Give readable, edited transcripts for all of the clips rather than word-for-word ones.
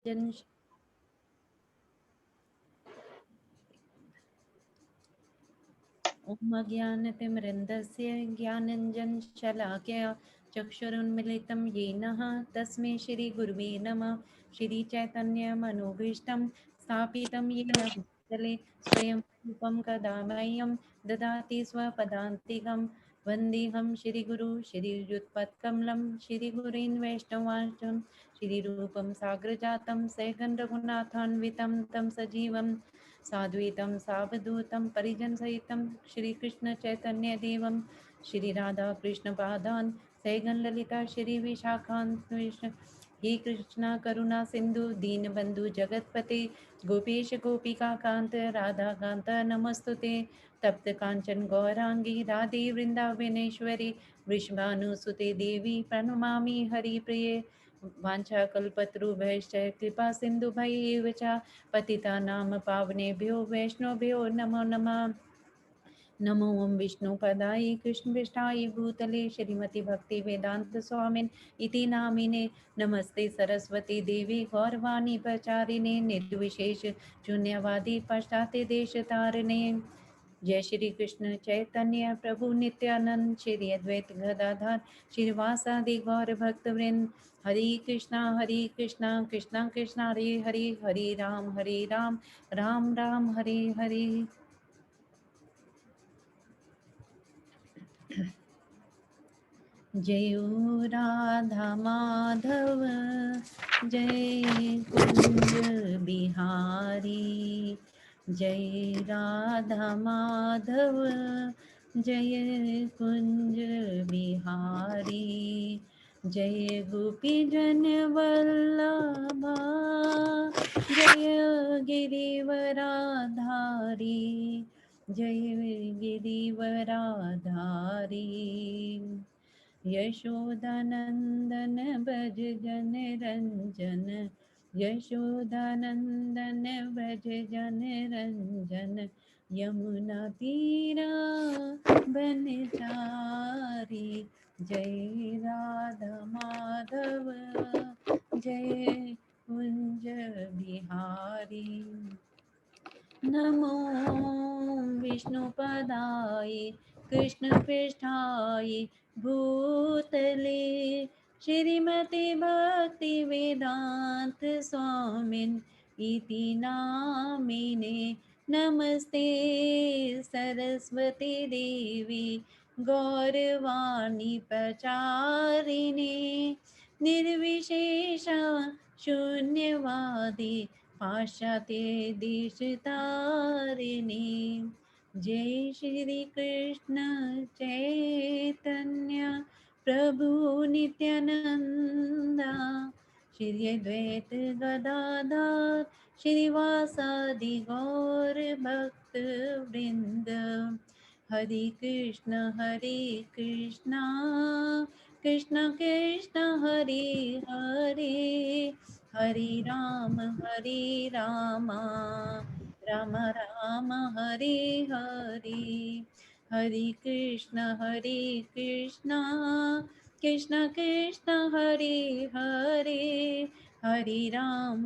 जन ॐ अज्ञानतिमिरन्धस्य ज्ञानञ्जनशलाकया चक्षुरुन्मिलितं येन तस्मै श्रीगुरुवे नमः। श्रीचैतन्यमनोभीष्टं स्थापितं येन भूतले स्वयं रूपं कदा मह्यं ददाति स्वपदान्तिकं। वन्देऽहं श्रीगुरु श्रीयुत्पत्कमलं श्रीगुरीन् वैष्णवांश्च श्रीरूपं साग्रजातं सैकं रघुनाथान्वितं तं सजीवं साद्वैतं सावधूतं परिजनसहितं श्रीकृष्ण चैतन्य देवं श्री राधा कृष्ण पादान सैगन ललिता श्री विशाखान हे कृष्णा करुणा सिंधु दीनबंधु जगतपते गोपेश गोपिका कांत राधा कांत नमस्तुते तप्त कांचन गौरांगी राधे वृंदावनेश्वरी वृषभानुसुते देवी प्रणमामि हरिप्रिये वाञ्छाकल्पतरुभ्यश्च कृपा सिन्धुभ्यैव च पतितानां पावनेभ्यो वैष्णवेभ्यो नमो नमः। नमो ओं विष्णुपदाय कृष्णपृष्ठाय भूतले श्रीमती भक्ति वेदांत स्वामिन इति नामिने नमस्ते सरस्वती देवी गौरवाणी प्रचारिणे निर्विशेष शून्यवादी पश्चाते देश तारिणे। जय श्री कृष्ण चैतन्य प्रभु नित्यानंद श्री अद्वैत गदाधर श्रीवासादि गौर भक्तवृंद हरे कृष्णा कृष्णा कृष्णा हरे हरे हरे राम राम राम हरे हरे। जय राधा माधव जय कुंज बिहारी जय राधा माधव जय कुंज बिहारी जय गोपी जन वल्लभा जय गिरिवराधारी जय गिरिवराधारी यशोदानंदन भज जन रंजन यशोदानंदन भज जन रंजन यमुना तीरा बनचारी जय राधा माधव जय कुंज बिहारी। नमो विष्णुपदाय कृष्णपृष्ठाय भूतले श्रीमते भक्ति वेदांत स्वामिन् इति नामिने नमस्ते सरस्वती देवी गौरवाणी प्रचारिणे निर्विशेष शून्यवादी पाश्चात्य देश तारिणी। जय श्री कृष्ण चैतन्य प्रभु नित्यानंदा श्री अद्वैत गदाधर श्रीवासादि गौर भक्त वृंद हरे कृष्ण कृष्ण कृष्ण हरे हरे हरे राम राम राम हरे हरे हरे कृष्ण कृष्ण कृष्ण हरे हरे हरे राम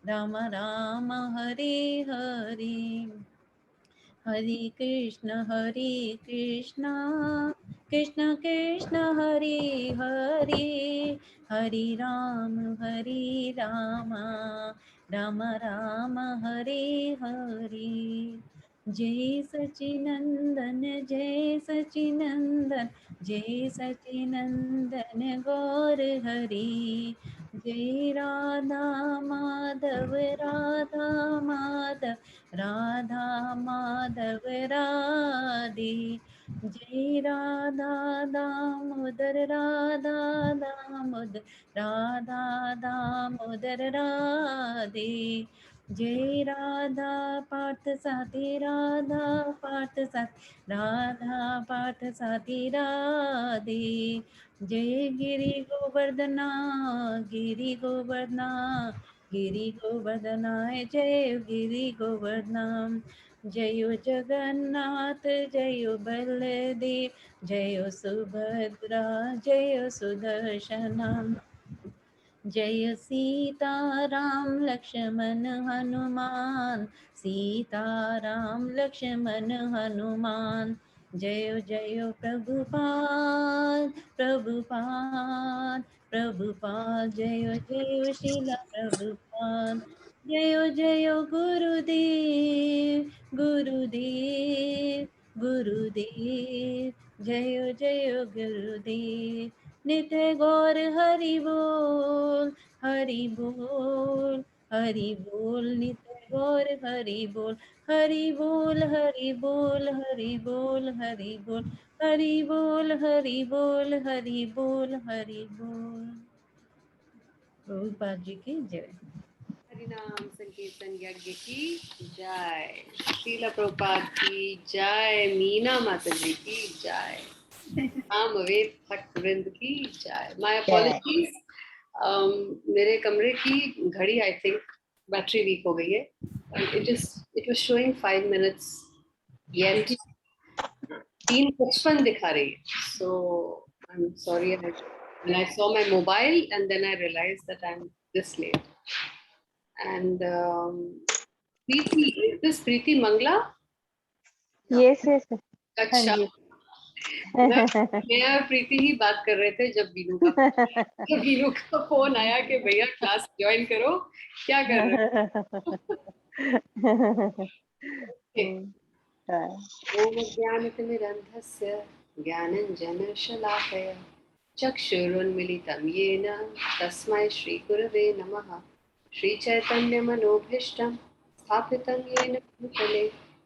राम राम हरे हरे हरे कृष्ण कृष्ण कृष्ण हरे हरे हरे राम राम राम हरे हरे। जय सचिनंदन जय सचिनंदन गौर हरि जय राधा माधव राधा माधव राधे जय राधा दामोदर राधा दामोदर राधे जय राधा पार्थ साथी राधे जय गिरि गोवर्धनाय जय गिरि गोवर्धना जय जगन्नाथ जय बलदेव जय सुभद्रा जय सुदर्शना जय सीताराम लक्ष्मण हनुमान, सीताराम लक्ष्मण हनुमान। जय जय प्रभुपाद प्रभुपाद प्रभुपाद, जय जय शिला प्रभुपाद। जय जय गुरुदेव गुरुदेव गुरुदेव, जय जय गुरुदेव। नित्य गौर हरि बोल हरि बोल हरि बोल, नित्य गौर हरि बोल हरि बोल हरि बोल हरि बोल हरि बोल हरि बोल हरि बोल हरि बोल हरि बोल। प्रभुपाद जी की जय। हरिनाम संकीर्तन यज्ञ की जय, श्रीला प्रभुपाद की जय, मीना माता जी की जय, वेद भक्त वृंद की जय। माय अपॉलजीज, मेरे कमरे की घड़ी आई थिंक बैटरी वीक हो गई है। It was showing 5 minutes yet 3:55 दिखा रही है। So I am sorry, and I saw my mobile and then I realized that I'm this late. And Preeti, is this Preeti Mangla? Yes, yes. हाँ अच्छा, जी। मैं और प्रीति ही बात कर रहे थे जब बीनू का फोन आया कि भैया क्लास ज्वाइन करो, क्या कर रहे हो? ओम ज्ञानतिमिरन्धस्य ज्ञानञ्जनशलाकया चक्षुरुन्मिलितं येन तस्मै श्रीगुरवे नमः। श्रीचैतन्यमनोभीष्टं स्थापितं येन भूतले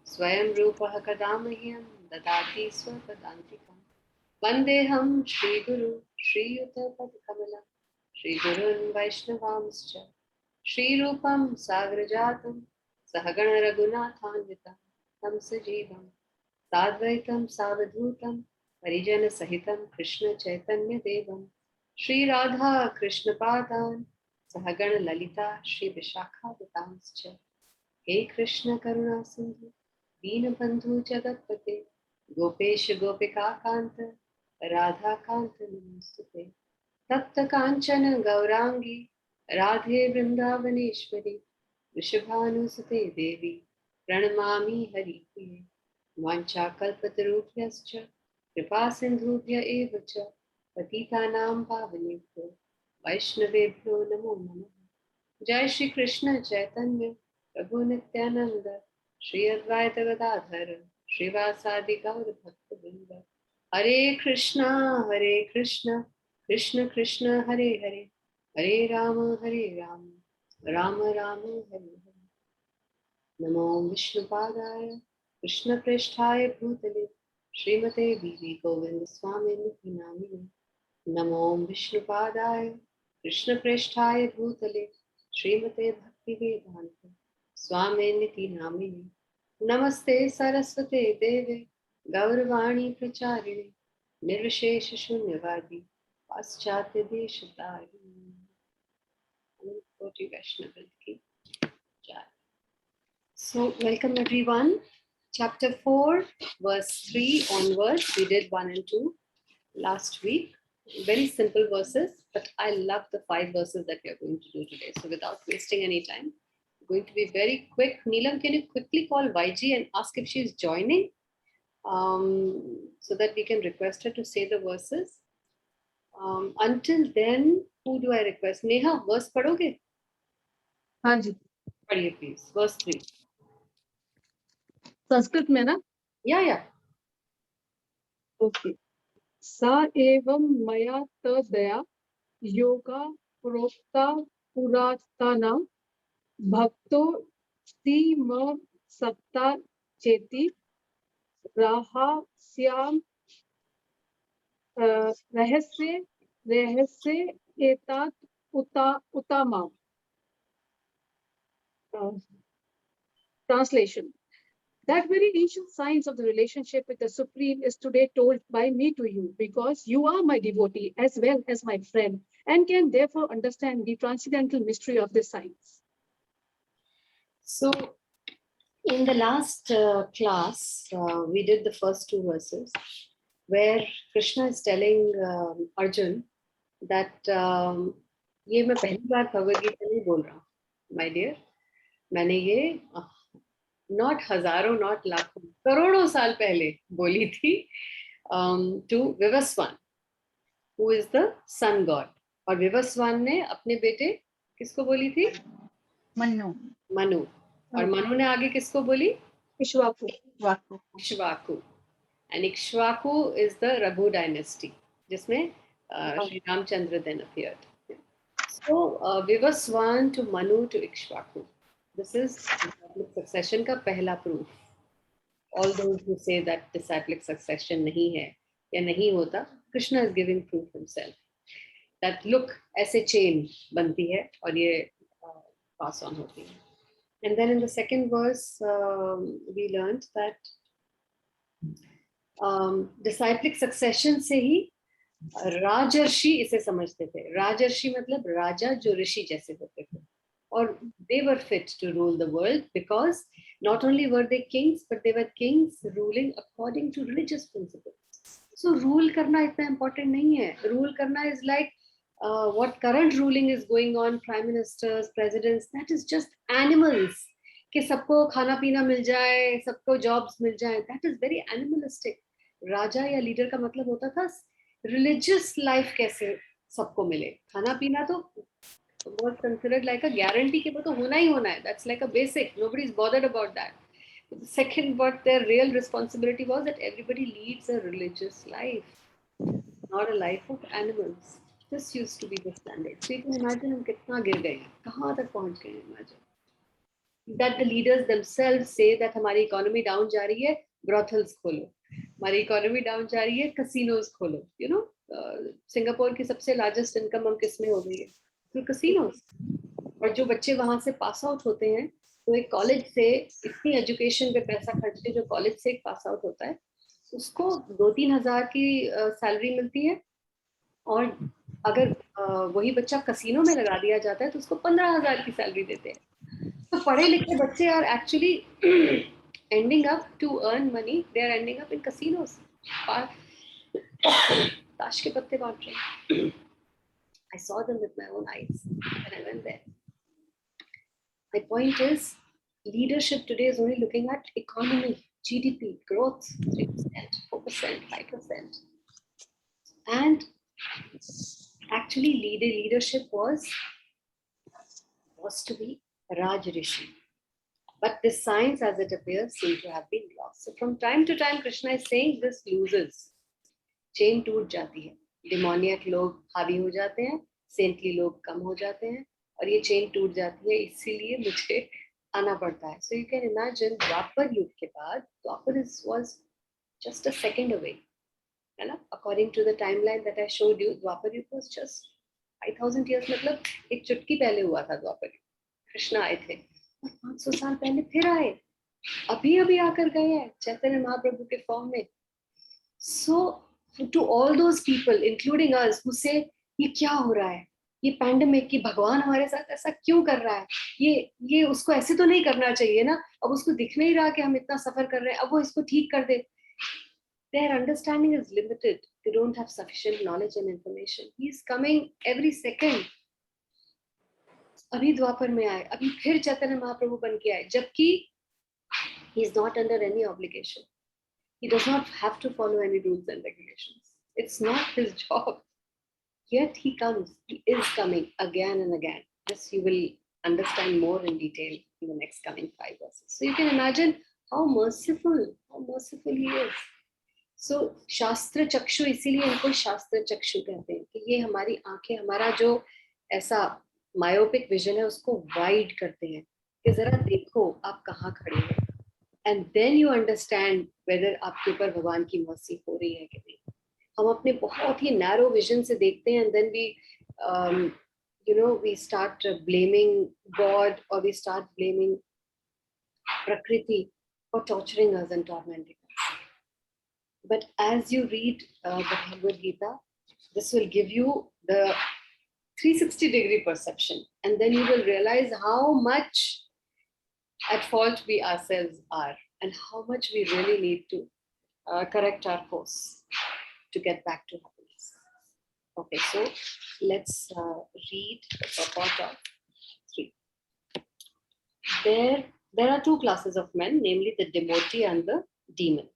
स्वयं रूपः कदा मह्यं ददाति स्वपदान्तिकम्। वन्देऽहं श्रीगुरु श्रीयुतपदकमलं श्रीगुरून् वैष्णवांश्च श्रीरूपं साग्रजातं सहगण रघुनाथान्वितं तं सजीवं साद्वैतं सावधूतं परिजनसहितं कृष्ण चैतन्यदेवं श्रीराधा कृष्णपादान् सहगण ललिता श्रीविशाखावतांश्च। हे कृष्ण करुणा सिंधु दीनबंधु जगतपते गोपेश गोपिका कांत राधा कांत नमोस्तुते। तप्त कांचन गौरांगी राधे वृंदावनेश्वरी वृषभानुसुते देवी प्रणमामि हरिप्रिये। वाञ्छाकल्पतरुभ्यश्च कृपा सिन्धुभ्य एव च पतितानां पावनेभ्यो वैष्णवेभ्यो नमो नमः। जय श्री कृष्ण चैतन्य प्रभु नित्यानंद श्री अद्वैत गदाधर श्रीवासादि गौर भक्तवृंद। हरे कृष्णा कृष्ण कृष्ण हरे हरे, हरे राम राम राम हरे हरे। नमो विष्णुपादाय कृष्णप्रेष्ठाय भूतले श्रीमते बीवी गोविंद स्वामिनिधि नामिने। नमो विष्णुपादाय कृष्णप्रेष्ठाय भूतले श्रीमते भक्तिवेदांत स्वामिनिधि नामिने। नमस्ते सरस्वते देवे गौरवाणी प्रचारिणे निर्विशेष शून्यवादी पाश्चात्य देशतारिणे। कोटि वैष्णव की जय। So welcome everyone. Chapter 4, verse 3 onwards. We did 1 and 2 last week. Very simple verses, but I love the 5 verses that we are going to do today. So without wasting any time, I'm going to be very quick. Neelam, can you quickly call YG and ask if she is joining, so that we can request her to say the verses? Until then, who do I request? Neha, verse padhoge? हाँ जी, Padhiye please. Verse 3. Sanskrit में ना? Yeah. Okay. सा एवं मया तदया योगा प्रोक्ता पुरातना भक्तो म सत्ता चेति रहस्याम रहस्य एतात उत्तमा। Translation. That very ancient science of the relationship with the Supreme is today told by me to you, because you are my devotee as well as my friend, and can therefore understand the transcendental mystery of this science. So, in the last class, we did the first 2 verses where Krishna is telling Arjun that ये मैं पहली बार भगवद गीता नहीं बोल रहा हूँ my dear, मैंने ये not हजारों, नॉट लाखों, करोड़ों साल पहले बोली थी to Vivasvan who is the sun god. और विवस्वान ने अपने बेटे किसको बोली थी? मनु। मनु। और मनु ने आगे किसको बोली? Ishwaku. Ikshvaku. And Ikshvaku is the Raghu dynasty जिसमें Shri Ramachandra then appeared. So Vivaswan to Manu to Ikshvaku. This is disciplic succession का पहला proof. All those who say that disciplic succession नहीं है या नहीं होता, Krishna is giving proof himself. That look, ऐसे chain बनती है और ये pass on होती है. And then in the second verse, we learned that disciplic succession से ही राजर्षि इसे समझते थे। राजर्षि मतलब राजा जो ऋषि जैसे होते थे, और they were fit to rule the world because not only were they kings but they were kings ruling according to religious principles. So rule करना इतना important नहीं है। rule करना is like what current ruling is going on, prime ministers, presidents, that is just animals कि सबको खाना पीना मिल जाए, सबको jobs मिल जाए, that is very animalistic. राजा या लीडर का मतलब होता था रिलीजियस लाइफ कैसे सबको मिले। खाना पीना तो was considered like a guarantee कि वो तो होना ही होना है, that's like a basic, nobody is bothered about that. The second, what their real responsibility was that everybody leads a religious life, not a life of animals. This used to be the standard. So you can imagine हम कितना गिर गए हैं, कहाँ तक पहुँच गए हैं। Imagine that the leaders themselves say that हमारी economy down जा रही है, brothels खोलो, हमारी इकोनॉमी डाउन जा रही है, कसिनोज खोलो। यू नो सिंगापुर की सबसे लार्जेस्ट इनकम हम किस में हो गई है? Through casinos. और जो बच्चे वहां से पास आउट होते हैं, तो एक कॉलेज से इतनी एजुकेशन पे पैसा खर्च के जो कॉलेज से एक पास आउट होता है उसको 2-3 हजार की सैलरी मिलती है, और अगर वही बच्चा कसिनो में लगा दिया जाता है तो उसको 15,000 की सैलरी देते हैं। तो पढ़े लिखे बच्चे are actually ending up to earn money, they are ending up in casinos. ताश के पत्ते बांट रहे। I saw them with my own eyes when I went there. My point is, leadership today is only looking at economy, GDP, growth, 3%, 4%, 5%. And actually leadership was to be Raj Rishi. But this science, as it appears, seems to have been lost. So from time to time, Krishna is saying this loses. Chain टूट जाती है, demoniac लोग हावी हो जाते हैं, saintly लोग कम हो जाते हैं, और ये chain टूट जाती है, इसीलिए मुझे आना पड़ता है. So you can imagine, द्वापर युग के बाद, द्वापर was just a second away. है ना? According to the timeline that I showed you, द्वापर युग was just 5,000 years, मतलब एक चुटकी पहले हुआ था द्वापर युग. कृष्ण आए थे, 500 साल पहले फिर आए, अभी आकर गए हैं चैतन्य महाप्रभु के फॉर्म में. So to all those people, including us, who say ये क्या हो रहा है, ये पैंडेमिक, कि भगवान हमारे साथ ऐसा क्यों कर रहा है, ये उसको ऐसे तो नहीं करना चाहिए ना, अब उसको दिख नहीं रहा कि हम इतना सफर कर रहे हैं, अब वो इसको ठीक कर दे. Their understanding is limited. They don't have sufficient knowledge and information. He is coming every second. अभी द्वापर में आए, अभी फिर चैतन्य महाप्रभु बन के आए, जबकि he is not under any obligation. He does not have to follow any rules and regulations. It's not his job. Yet he comes. He is coming again and again. This you will understand more in detail in the next coming 5 verses. So you can imagine how merciful he is. So शास्त्र चक्षु, इसीलिए इनको शास्त्र चक्षु कहते हैं कि ये हमारी आंखें, हमारा जो ऐसा मायोपिक विजन है उसको वाइड करते हैं कि जरा देखो आप कहाँ खड़े हैं, and then you understand whether आपके ऊपर भगवान की मर्सी हो रही है कि नहीं. हम अपने बहुत ही नैरो विजन से देखते हैं, and then we start blaming God, और we start blaming prakriti for torturing us and tormenting us. But as you read the Bhagavad Gita, this will give you the 360-degree perception, and then you will realize how much at fault we ourselves are, and how much we really need to correct our course to get back to happiness. Okay, so let's read the purport of 3. There are 2 classes of men, namely the devotee and the demon.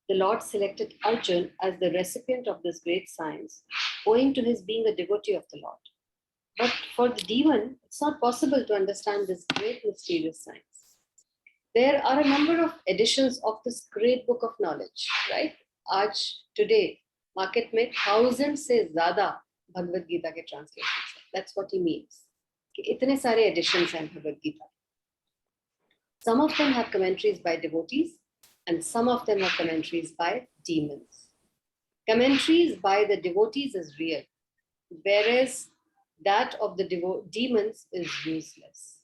The Lord selected Arjun as the recipient of this great science, owing to his being a devotee of the Lord. But for the demon, it's not possible to understand this great mysterious science. There are a number of editions of this great book of knowledge, right? Today, market में 1000 से ज़्यादा भगवद गीता के translations हैं. That's what he means. कि इतने सारे editions हैं Bhagavad Gita. Some of them have commentaries by devotees, and some of them have commentaries by demons. Commentaries by the devotees is real, whereas that of the demons is useless.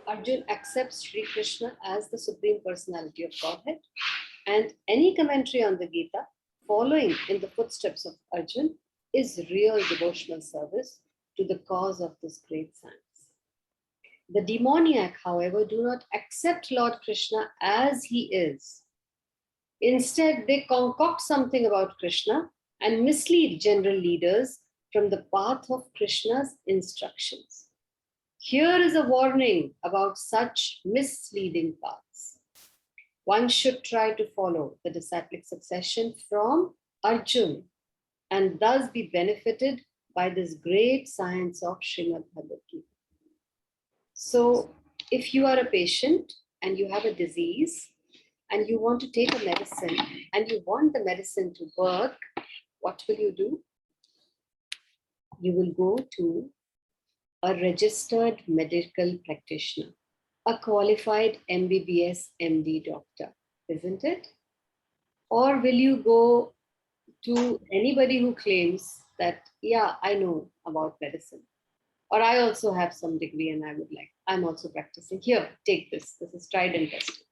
Arjun accepts Sri Krishna as the Supreme Personality of Godhead, and any commentary on the Gita following in the footsteps of Arjun is real devotional service to the cause of this great science. The demoniac, however, do not accept Lord Krishna as he is. Instead, they concoct something about Krishna and mislead general leaders from the path of Krishna's instructions. Here is a warning about such misleading paths. One should try to follow the disciplic succession from Arjun and thus be benefited by this great science of Srimad Bhagavad Gita. So, if you are a patient and you have a disease and you want to take a medicine and you want the medicine to work, what will you do? You will go to a registered medical practitioner, a qualified MBBS MD doctor, isn't it? Or will you go to anybody who claims that, yeah, I know about medicine, or I also have some degree and I'm also practicing. Here, take this. This is tried and tested.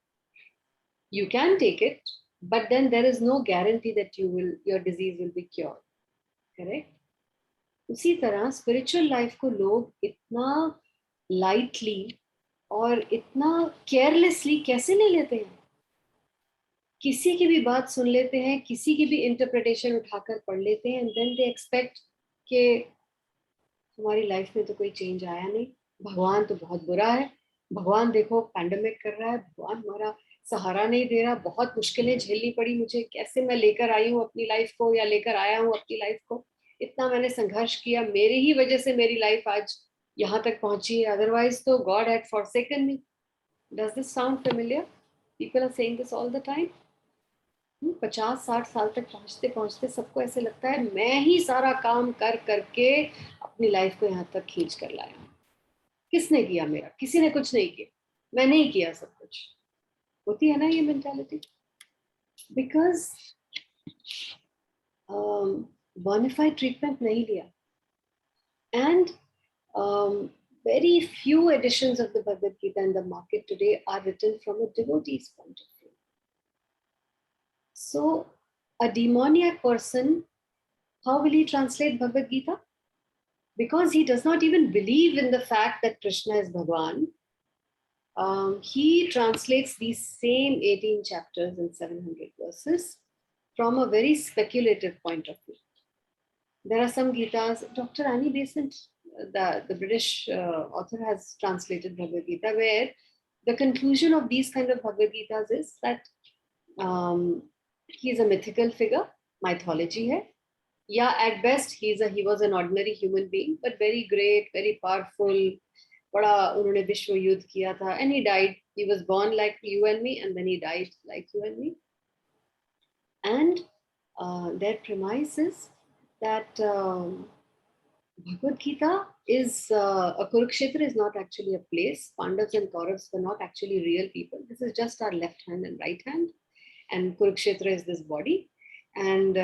You can take it, but then there is no guarantee that your disease will be cured. Correct? उसी तरह spiritual life को लोग इतना lightly और इतना carelessly कैसे ले लेते हैं? किसी की भी बात सुन लेते हैं, किसी की भी इंटरप्रिटेशन उठाकर पढ़ लेते हैं, एंड देन दे एक्सपेक्ट कि हमारी लाइफ में तो कोई चेंज आया नहीं, भगवान तो बहुत बुरा है, भगवान देखो पैंडेमिक कर रहा है, भगवान हमारा सहारा नहीं दे रहा, बहुत मुश्किलें झेलनी पड़ी मुझे, कैसे मैं लेकर आई हूँ अपनी लाइफ को या लेकर आया हूँ अपनी लाइफ को, इतना मैंने संघर्ष किया, मेरी ही वजह से मेरी लाइफ आज यहाँ तक पहुंची है, अदरवाइज तो God had forsaken me. Does this sound familiar? People are saying this all the time. 50-60 साल तक पहुंचते पहुंचते सबको ऐसे लगता है मैं ही सारा काम कर करके अपनी लाइफ को यहाँ तक खींच कर लाया. किसने किया? मेरा किसी ने कुछ नहीं किया, मैंने ही किया सब कुछ. होती है ना ये मेंटालिटी? बिकॉज बोनाफाइड ट्रीटमेंट नहीं लिया. And very few editions of the Bhagavad Gita in the market today are written from a devotee's point of view. So, a demoniac person, how will he translate Bhagavad Gita? Because he does not even believe in the fact that Krishna is Bhagwan. He translates these same 18 chapters and 700 verses from a very speculative point of view. There are some Gitas, Dr. Annie Besant, the British author, has translated Bhagavad Gita, where the conclusion of these kind of Bhagavad Gitas is that he is a mythical figure, mythology hai. Yeah, at best he was an ordinary human being, but very great, very powerful. बड़ा उन्होंने विश्व युद्ध किया था, and he died. He was born like you and me, and then he died like you and me. And their premise is that Bhagavad Gita is a Kurukshetra is not actually a place. Pandavas and Kauravas were not actually real people. This is just our left hand and right hand, and Kurukshetra is this body. And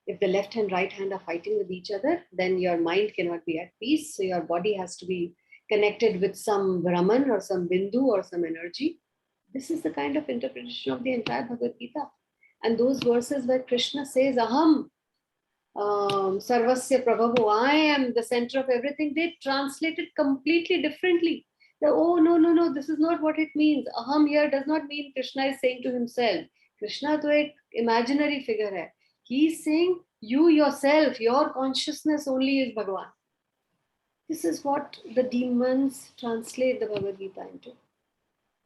if the left and right hand are fighting with each other, then your mind cannot be at peace. So your body has to be connected with some Brahman or some Bindu or some energy. This is the kind of interpretation of the entire Bhagavad Gita. And those verses where Krishna says, Aham, Sarvasya Prabhavu, I am the center of everything, they translate it completely differently. Oh, no, this is not what it means. Aham here does not mean Krishna is saying to himself. Krishna to an imaginary figure hai. He is saying, You yourself, your consciousness only is Bhagavan. This is what the demons translate the Bhagavad Gita into.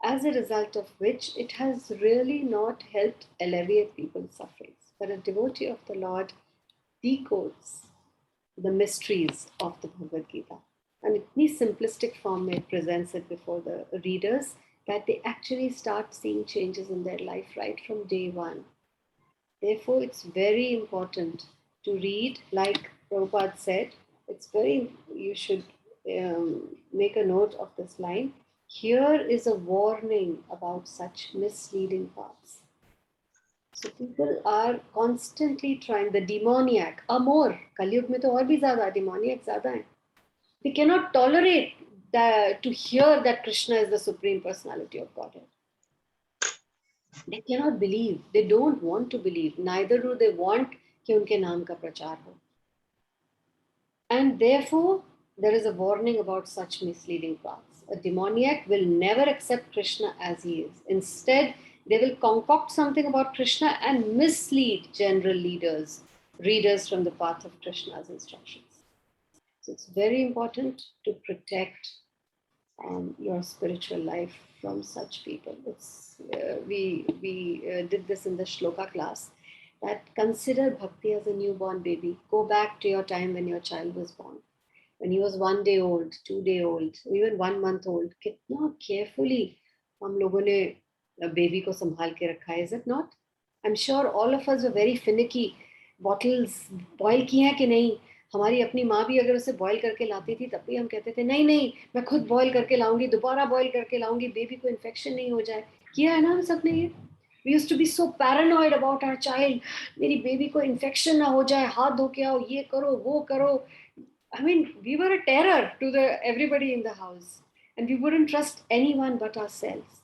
As a result of which, it has really not helped alleviate people's sufferings. But a devotee of the Lord decodes the mysteries of the Bhagavad Gita. And in a simplistic form, it presents it before the readers that they actually start seeing changes in their life right from day one. Therefore, it's very important to read, like Prabhupada said, you should make a note of this line. Here is a warning about such misleading paths. So people are constantly trying, the demoniac, more, Kaliyug mein to aur bhi zyada, demoniac zyada hai. They cannot tolerate to hear that Krishna is the Supreme Personality of Godhead. They cannot believe. They don't want to believe. Neither do they want कि उनके नाम का प्रचार हो. And therefore, there is a warning about such misleading paths. A demoniac will never accept Krishna as he is. Instead, they will concoct something about Krishna and mislead general leaders, readers from the path of Krishna's instructions. So it's very important to protect your spiritual life from such people. We did this in the shloka class, that consider bhakti as a newborn baby. Go back to your time when your child was born. When he was 1 day old, 2 day old, even 1 month old. कितना carefully हम लोगों ने baby को संभाल के रखा है, is it not? I'm sure all of us were very finicky. Bottles boil की हैं कि नहीं? हमारी अपनी माँ भी अगर उसे बॉईल करके लाती थी तब भी हम कहते थे नहीं नहीं मैं खुद बॉईल करके लाऊंगी, दोबारा बॉईल करके लाऊंगी, बेबी को इन्फेक्शन नहीं हो जाए. किया है ना हम सबने ये? We used to be so paranoid about our child. मेरी बेबी को इन्फेक्शन ना हो जाए, हाथ धो के आओ, ये करो वो करो. I mean, we were a terror to everybody in the house, and we wouldn't trust anyone but ourselves.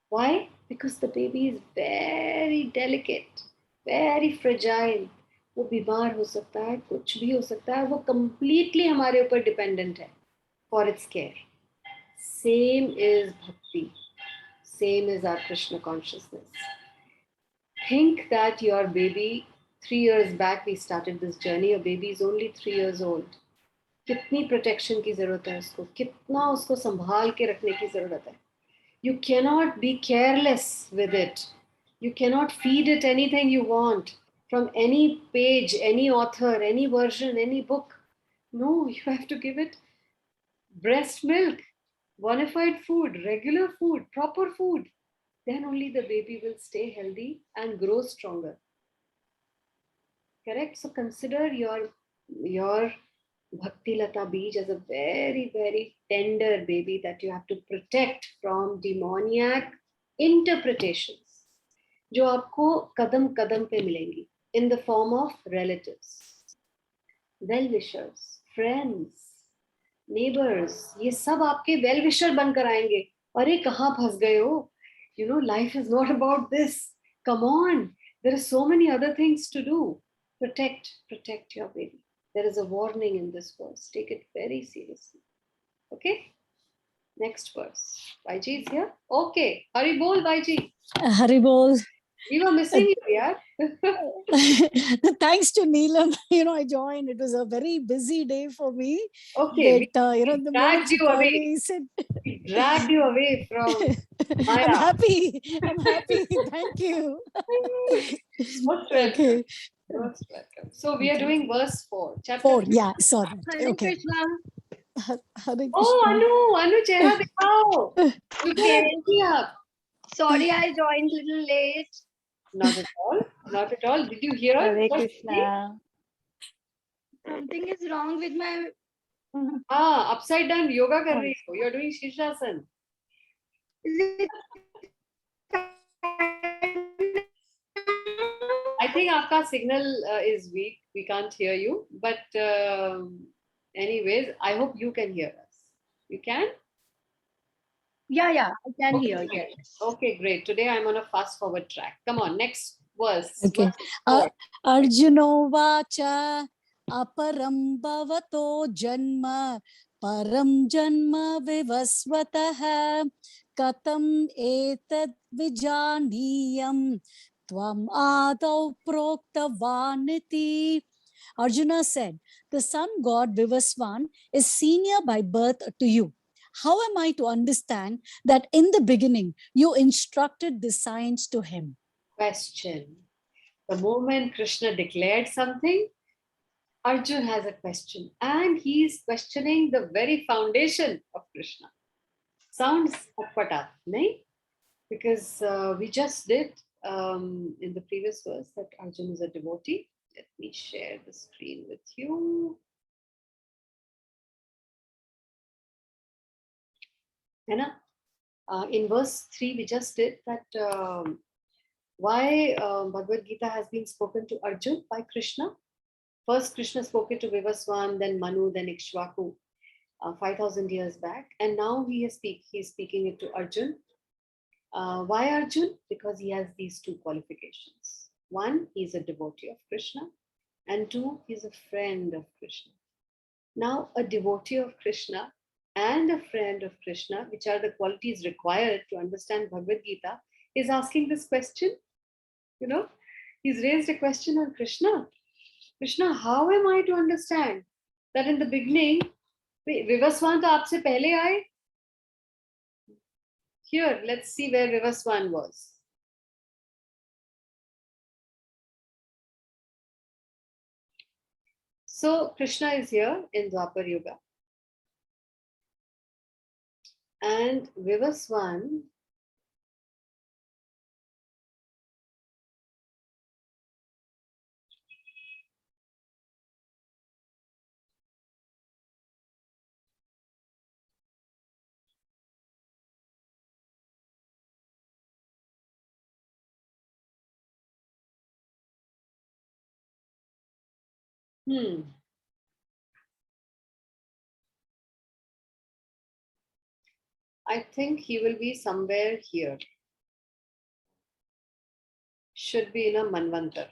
Why? Because the baby is very delicate, very fragile. वो बीमार हो सकता है, कुछ भी हो सकता है, वो completely हमारे ऊपर dependent है for its care. Same is bhakti. Same is our Krishna consciousness. Think that your baby, 3 years back we started this journey, your baby is only 3 years old. कितनी protection की जरूरत है उसको, कितना उसको संभाल के रखने की जरूरत है. You cannot be careless with it. You cannot feed it anything you want from any page, any author, any version, any book. No, you have to give it breast milk, bona fide food, regular food, proper food. Then only the baby will stay healthy and grow stronger. Correct? So consider your Bhakti Lata Beej as a very, very tender baby that you have to protect from demoniac interpretations जो आपको कदम कदम पे मिलेंगी in the form of relatives, well-wishers, friends, neighbors. ये सब आपके well-wisher बनकर आएंगे. अरे कहाँ फंस गए हो? You know, life is not about this. Come on. There are so many other things to do. Protect your baby. There is a warning in this verse. Take it very seriously. Okay? Next verse. Baiji is here? Okay. Hari bol, Baiji. Hari bol. We were missing you, yeah. Thanks to Neelam, I joined. It was a very busy day for me. Okay. But, the moment you called me, he said... We dragged you away from Maya. I'm happy. Thank you. Most welcome. Okay. Most welcome. So we are doing verse 4. Chapter 4, yeah, sorry. Hare Okay. Krishna. Hare Krishna. Oh, Anu, chehra dikhao. You came up. Sorry, I joined a little late. Not at all. Did you hear? Hare Krishna. Something is wrong with my... Upside down yoga kar rahi ho. You're doing Shirshasana. Is it... I think aapka signal is weak. We can't hear you. But anyways, I hope you can hear us. You can? Yeah, I can Okay, hear. great. Yes. Okay, great. Today I'm on a fast forward track. Come on, next verse. Okay. Verse 4. Arjuno vacha aparam bhavato janma param janma vivasvatah katam etad vijaniyam Tvam adau proktavaniti. Arjuna said, the sun god Vivaswan is senior by birth to you. How am I to understand that in the beginning you instructed the science to him? Question. The moment Krishna declared something, Arjun has a question, and he's questioning the very foundation of Krishna. Sounds atpata, nahi? Because we just did in the previous verse that Arjun is a devotee. Let me share the screen with you. In verse 3, we just did that why Bhagavad Gita has been spoken to Arjun by Krishna. First, Krishna spoke it to Vivaswan, then Manu, then Ikshvaku, 5,000 years back. And now he's speaking it to Arjun. Why Arjun? Because he has these two qualifications. One, he's a devotee of Krishna. And two, he's a friend of Krishna. Now, a devotee of Krishna and a friend of Krishna, which are the qualities required to understand Bhagavad Gita, is asking this question. You know, he's raised a question on Krishna. Krishna, how am I to understand that in the beginning, Vivaswan to aapse pehle aaye? Here, let's see where Vivaswan was. So Krishna is here in Dwapar Yuga. And Vivaswan I think he will be somewhere here. Should be in a Manvantar.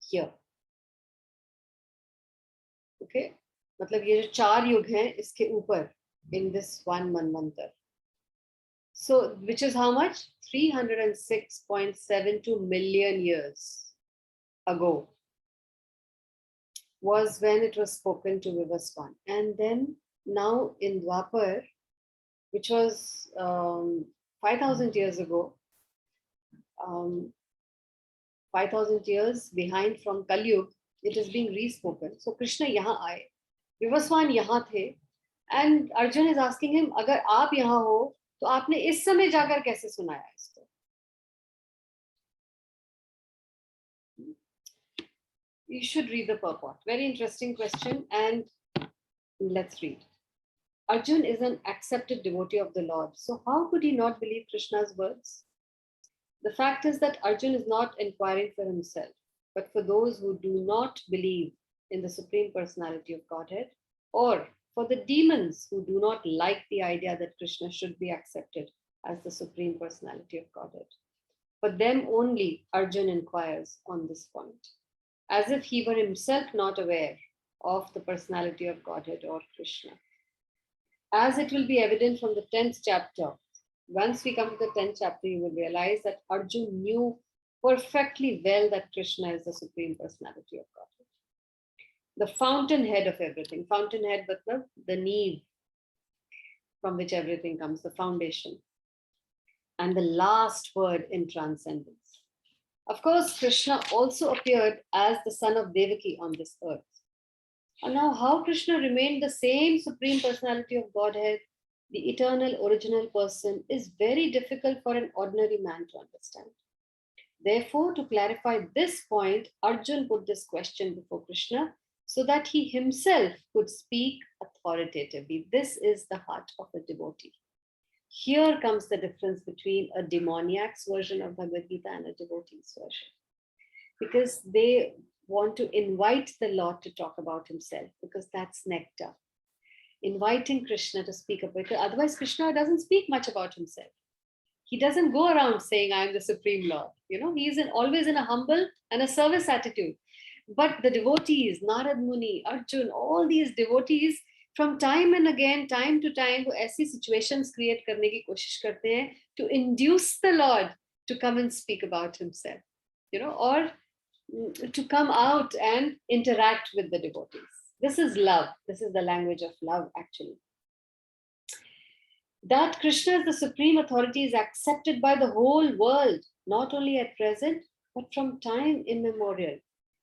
Here. Okay? मतलब ये जो 4 युग हैं इसके ऊपर in this one Manvantar. So, which is how much? 306.72 million years ago was when it was spoken to Vivaswan. And then now in Dwapar, which was 5,000 years ago, 5,000 years behind from Kali Yuga, it is being re-spoken. So Krishna यहाँ आए, Vivaswan यहाँ थे, and Arjun is asking him, अगर आप यहाँ हो, तो आपने इस समय जाकर कैसे सुनाया इसको? You should read the purport. Very interesting question, and let's read. Arjun is an accepted devotee of the Lord. So how could he not believe Krishna's words? The fact is that Arjun is not inquiring for himself, but for those who do not believe in the Supreme Personality of Godhead, or for the demons who do not like the idea that Krishna should be accepted as the Supreme Personality of Godhead. For them only, Arjun inquires on this point, as if he were himself not aware of the personality of Godhead or Krishna. As it will be evident from the 10th chapter, once we come to the 10th chapter, you will realize that Arjun knew perfectly well that Krishna is the Supreme Personality of Godhead, the fountainhead of everything. Fountainhead, but the neve from which everything comes, the foundation, and the last word in transcendence. Of course, Krishna also appeared as the son of Devaki on this earth. And now, how Krishna remained the same Supreme Personality of Godhead, the eternal original person, is very difficult for an ordinary man to understand. Therefore, to clarify this point, Arjun put this question before Krishna so that he himself could speak authoritatively. This is the heart of a devotee. Here comes the difference between a demoniac's version of Bhagavad Gita and a devotee's version. Because they want to invite the Lord to talk about himself, because that's nectar. Inviting Krishna to speak about it. Otherwise, Krishna doesn't speak much about himself. He doesn't go around saying, I am the Supreme Lord. You know, he's always in a humble and a service attitude. But the devotees, Narad Muni, Arjun, all these devotees, from time and again, time to time, वो ऐसी situations create करने की कोशिश करते हैं to induce the Lord to come and speak about himself, or to come out and interact with the devotees. This is love. This is the language of love, actually. That Krishna is the supreme authority is accepted by the whole world, not only at present, but from time immemorial.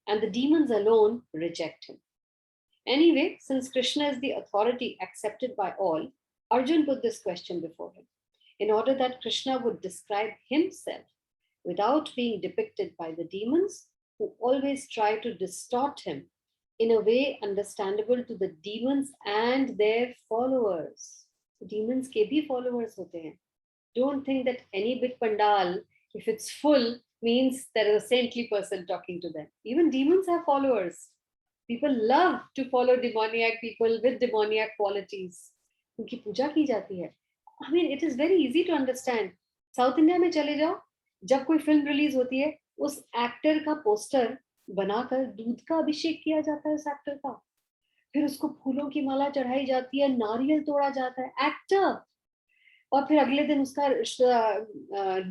And the demons alone reject him. Anyway, since Krishna is the authority accepted by all, Arjun put this question before him, in order that Krishna would describe himself without being depicted by the demons, who always try to distort him in a way understandable to the demons and their followers. Demons ke bhi followers hote hain. Don't think that any big pandal, if it's full, means there is a saintly person talking to them. Even demons have followers. People love to follow demoniac people with demoniac qualities. उनकी पूजा की जाती है. I mean, it is very easy to understand. South India में चले जाओ, जब कोई film release होती है, उस एक्टर का पोस्टर बनाकर दूध का अभिषेक किया जाता है उस एक्टर का. फिर उसको फूलों की माला चढ़ाई जाती है, नारियल तोड़ा जाता है, एक्टर. और फिर अगले दिन उसका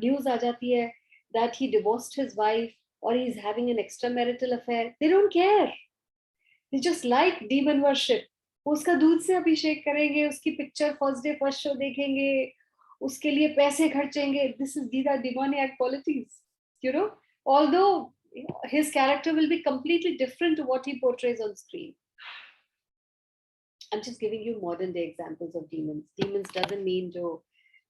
न्यूज आ जाती है that he divorced his wife or he is having an extramarital affair. They don't care. They just like demon worship. उसका दूध से अभिषेक करेंगे, उसकी picture first day first show देखेंगे, उसके लिए पैसे खर्चेंगे. These are demoniac qualities, although his character will be completely different to what he portrays on screen. I'm just giving you modern day examples of demons. Demons doesn't mean जो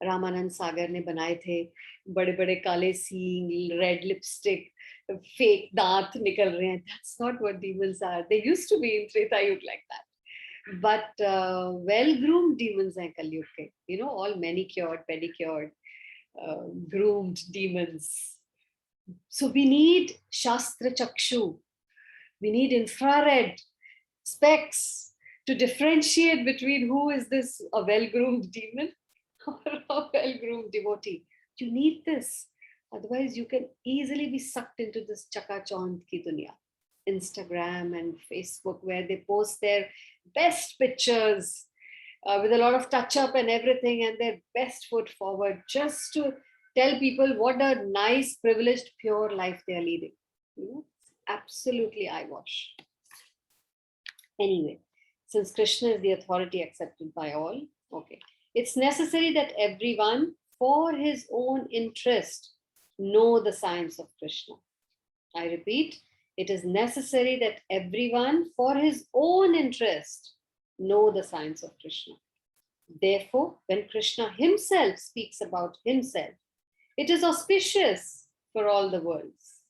रामानंद सागर ने बनाए थे, बड़े बड़े काले सींग, रेड लिपस्टिक, फेक दांत निकल रहे हैं. That's not what demons are. They used to be in Treta Yuga like that. But well-groomed demons हैं कलयुग के, all manicured, pedicured, groomed demons. So we need Shastra Chakshu. We need infrared specs to differentiate between who is this, a well-groomed demon or a well-groomed devotee. You need this. Otherwise, you can easily be sucked into this chakachaund ki dunya. Instagram and Facebook, where they post their best pictures with a lot of touch-up and everything, and their best foot forward, just to tell people what a nice, privileged, pure life they are leading. Absolutely eyewash. Anyway, since Krishna is the authority accepted by all, okay, it's necessary that everyone, for his own interest, know the science of Krishna. I repeat, it is necessary that everyone, for his own interest, know the science of Krishna. Therefore, when Krishna himself speaks about himself, it is auspicious for all the worlds.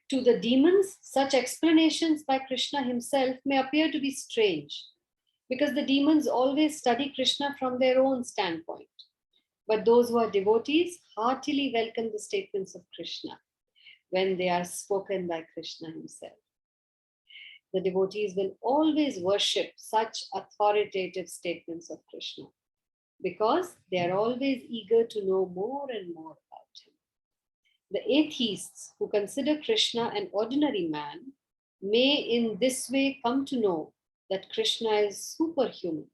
To the demons, such explanations by Krishna himself may appear to be strange, because the demons always study Krishna from their own standpoint. But those who are devotees heartily welcome the statements of Krishna when they are spoken by Krishna himself. The devotees will always worship such authoritative statements of Krishna, because they are always eager to know more and more about him. The atheists who consider Krishna an ordinary man may in this way come to know that Krishna is superhuman,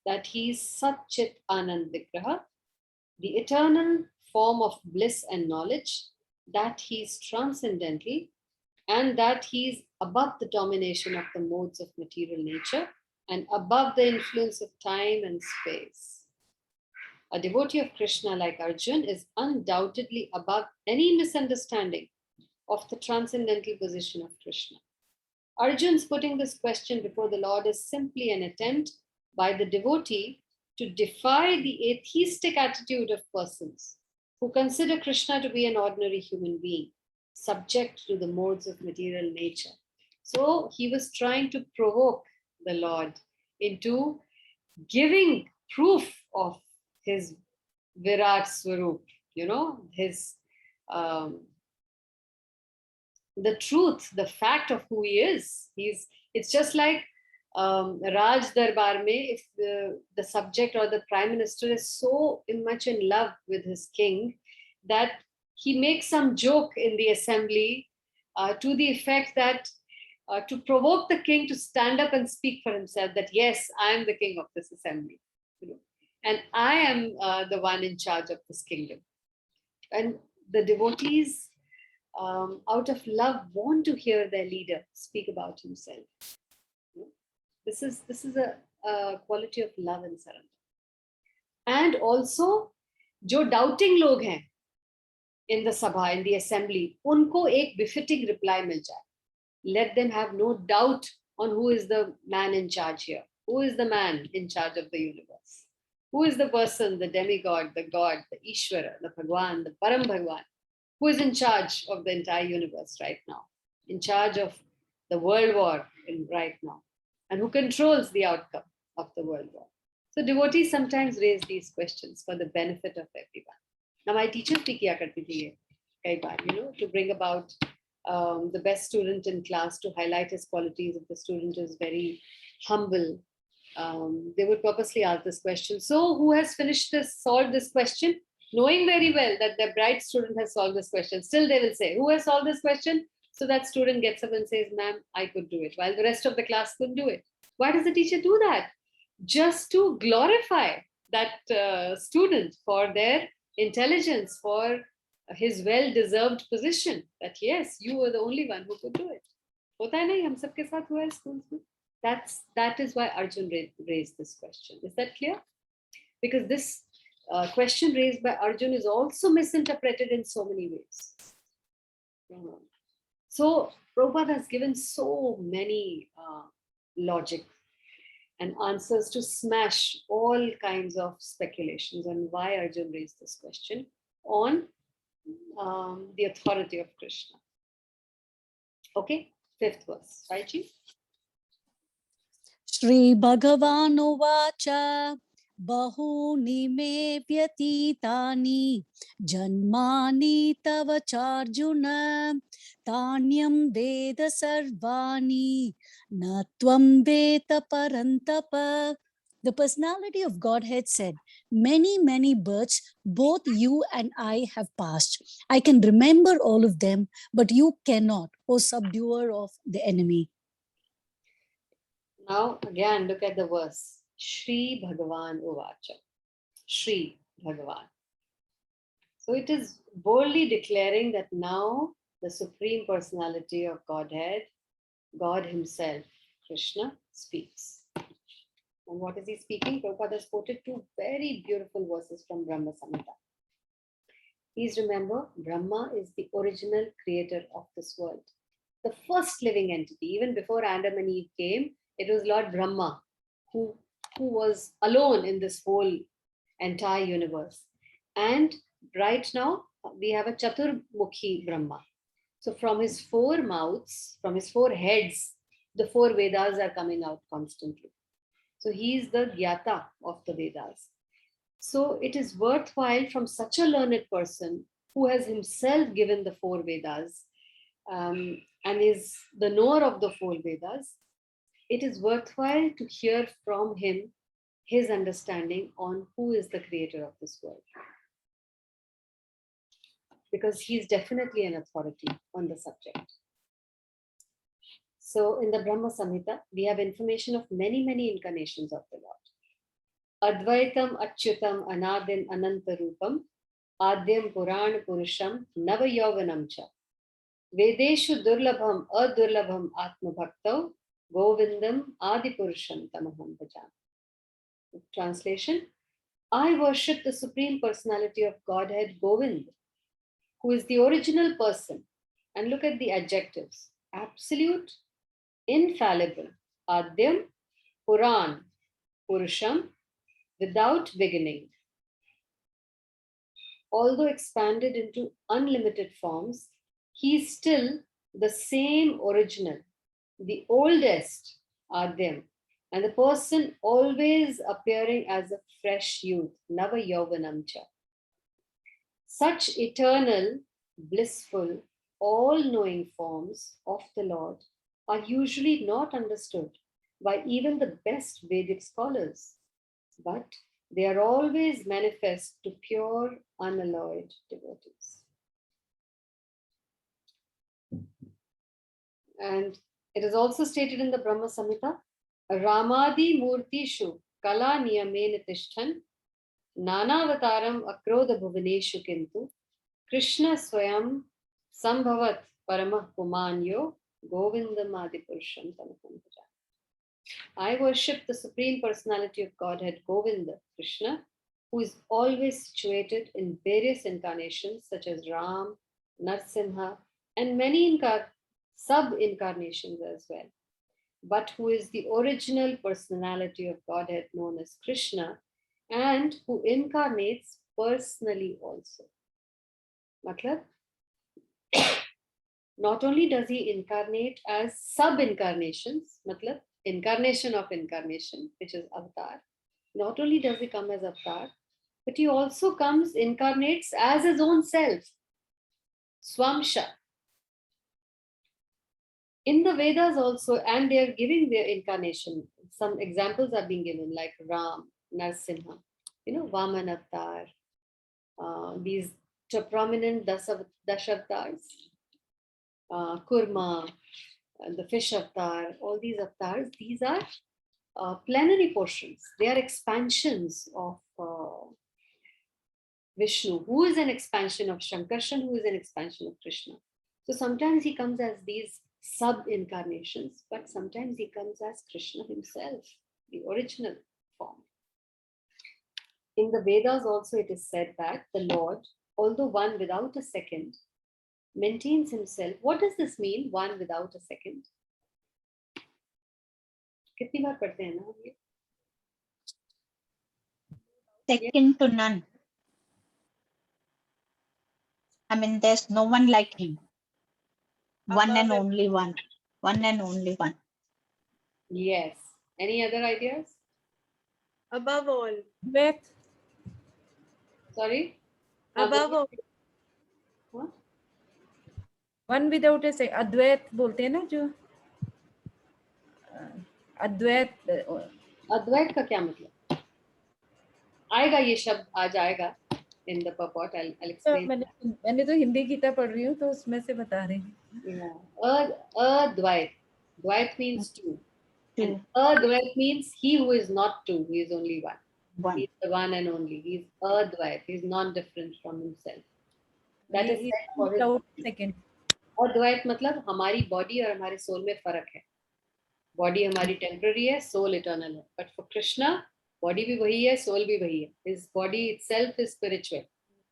that he is Satchit Anand Vigraha, the eternal form of bliss and knowledge, that he is transcendental, and that he is above the domination of the modes of material nature and above the influence of time and space. A devotee of Krishna like Arjun is undoubtedly above any misunderstanding of the transcendental position of Krishna. Arjun's putting this question before the Lord is simply an attempt by the devotee to defy the atheistic attitude of persons who consider Krishna to be an ordinary human being, subject to the modes of material nature. So he was trying to provoke the Lord into giving proof of his Virat Swarup, his the truth, the fact of who he is. It's just like Raj Darbar mein, if the subject or the prime minister is so much in love with his king that he makes some joke in the assembly to the effect that to provoke the king to stand up and speak for himself, that yes, I am the king of this assembly, and I am the one in charge of this kingdom. And the devotees, out of love, want to hear their leader speak about himself. This is a quality of love and surrender. And also, जो doubting लोग हैं in the sabha, in the assembly, उनको एक befitting reply मिल जाए. Let them have no doubt on who is the man in charge here. Who is the man in charge of the universe? Who is the person, the demigod, the god, the Ishvara, the Bhagwan, the Param Bhagwan? Who is in charge of the entire universe right now? In charge of the world war right now? And who controls the outcome of the world war? So devotees sometimes raise these questions for the benefit of everyone. Now my teachers bhi kiya karti thi ye, kai baar, to bring about the best student in class, to highlight his qualities. If the student is very humble, they would purposely ask this question. So who has solved this question? Knowing very well that the bright student has solved this question, still they will say, who has solved this question? So that student gets up and says, ma'am, I could do it, while the rest of the class couldn't do it. Why does the teacher do that? Just to glorify that student for their intelligence, for his well-deserved position, that yes, you were the only one who could do it. Hota hai nahi, hum sabke saath hua hai schools mein. That is why Arjun raised this question. Is that clear? Because this question raised by Arjun is also misinterpreted in so many ways. So Prabhupada has given so many logic and answers to smash all kinds of speculations on why Arjun raised this question on the authority of Krishna. Okay, 5th verse, right, Ji? Shri Bhagavanuvacha bahuni me vyatitani janmani tava charjuna tanyam veda sarvani natvam veda parantapa. The personality of Godhead said, many, many births both you and I have passed. I can remember all of them, but you cannot, O subduer of the enemy. Now again, look at the verse. Shri Bhagavan Uvacha. Shri Bhagavan. So it is boldly declaring that now the Supreme Personality of Godhead, God Himself, Krishna, speaks. And what is He speaking? Prabhupada has quoted 2 very beautiful verses from Brahma Samhita. Please remember, Brahma is the original creator of this world. The first living entity, even before Adam and Eve came, it was Lord Brahma who was alone in this whole entire universe. And right now, we have a Chaturmukhi Brahma. So from his 4 mouths, from his 4 heads, the 4 Vedas are coming out constantly. So he is the Gyata of the Vedas. So it is worthwhile from such a learned person who has himself given the 4 Vedas and is the knower of the 4 Vedas, it is worthwhile to hear from him his understanding on who is the creator of this world. Because he is definitely an authority on the subject. So in the Brahma Samhita, we have information of many, many incarnations of the Lord. Advaitam Achyutam Anadim Anantarupam Adyam Puran Purusham Navayovanam Cha Vedeshu Durlabham Adurlabham Atma Bhaktav Govindam Adipurusham Tamaham Bhajam. Translation: I worship the Supreme Personality of Godhead, Govind, who is the original person. And look at the adjectives: absolute, infallible, Adyam, Puran, Purusham, without beginning. Although expanded into unlimited forms, he is still the same original, the oldest Adyam, and the person always appearing as a fresh youth, Nava Yauvanamcha. Such eternal, blissful, all-knowing forms of the Lord are usually not understood by even the best Vedic scholars, but they are always manifest to pure, unalloyed devotees. And it is also stated in the Brahma Samhita, Ramadi Murtishu Kala Niyamena Tishtan Nanavataram Akrodha Bhuvaneshu Kintu Krishna Swayam Sambhavat Paramah Pumanyo Govindam Adipurusham Tanakam Bhaja. I worship the Supreme Personality of Godhead, Govinda, Krishna, who is always situated in various incarnations such as Ram, Narsimha, and many sub-incarnations as well, but who is the original personality of Godhead known as Krishna and who incarnates personally also. Matlab, not only does he incarnate as sub-incarnations, matlab, incarnation of incarnation, which is avatar, not only does he come as avatar, but he also incarnates as his own self, Swamsha. In the Vedas also, and they are giving their incarnation. Some examples are being given like Ram, Narsimha, Vaman avatar, these prominent Dashavatars, Kurma, the fish avatar, all these avatars, these are plenary portions. They are expansions of Vishnu, who is an expansion of Shankarshan, who is an expansion of Krishna. So sometimes he comes as these sub-incarnations, but sometimes he comes as Krishna himself, the original form. In the Vedas also it is said that the Lord, although one without a second, maintains himself. What does this mean, one without a second? कितनी बार पढ़ते हैं ना हम ये? Second to none. I mean, there's no one like him. One and only one. One and only one. Yes. Any other ideas? Above all. Advait. Sorry? Above all. What? One without a second. Advait बोलते हैं ना जो अद्वैत. अद्वैत का क्या मतलब? आएगा ये शब्द आज आएगा in the purport. I'll explain. मैंने तो हिंदी गीता पढ़ रही हूँ तो उसमें से बता रही हूँ. Yeah. Advait. Dvait means two. And Advait means he who is not two, he is only one. One. He is the one and only. He is Advait. He is non-different from himself. That is said for his without second. अद्वैत मतलब हमारी body और हमारे soul में फर्क है. Body हमारी temporary है, soul eternal है. बट फॉर कृष्णा बॉडी भी वही है, सोल भी वही है. His body itself is spiritual.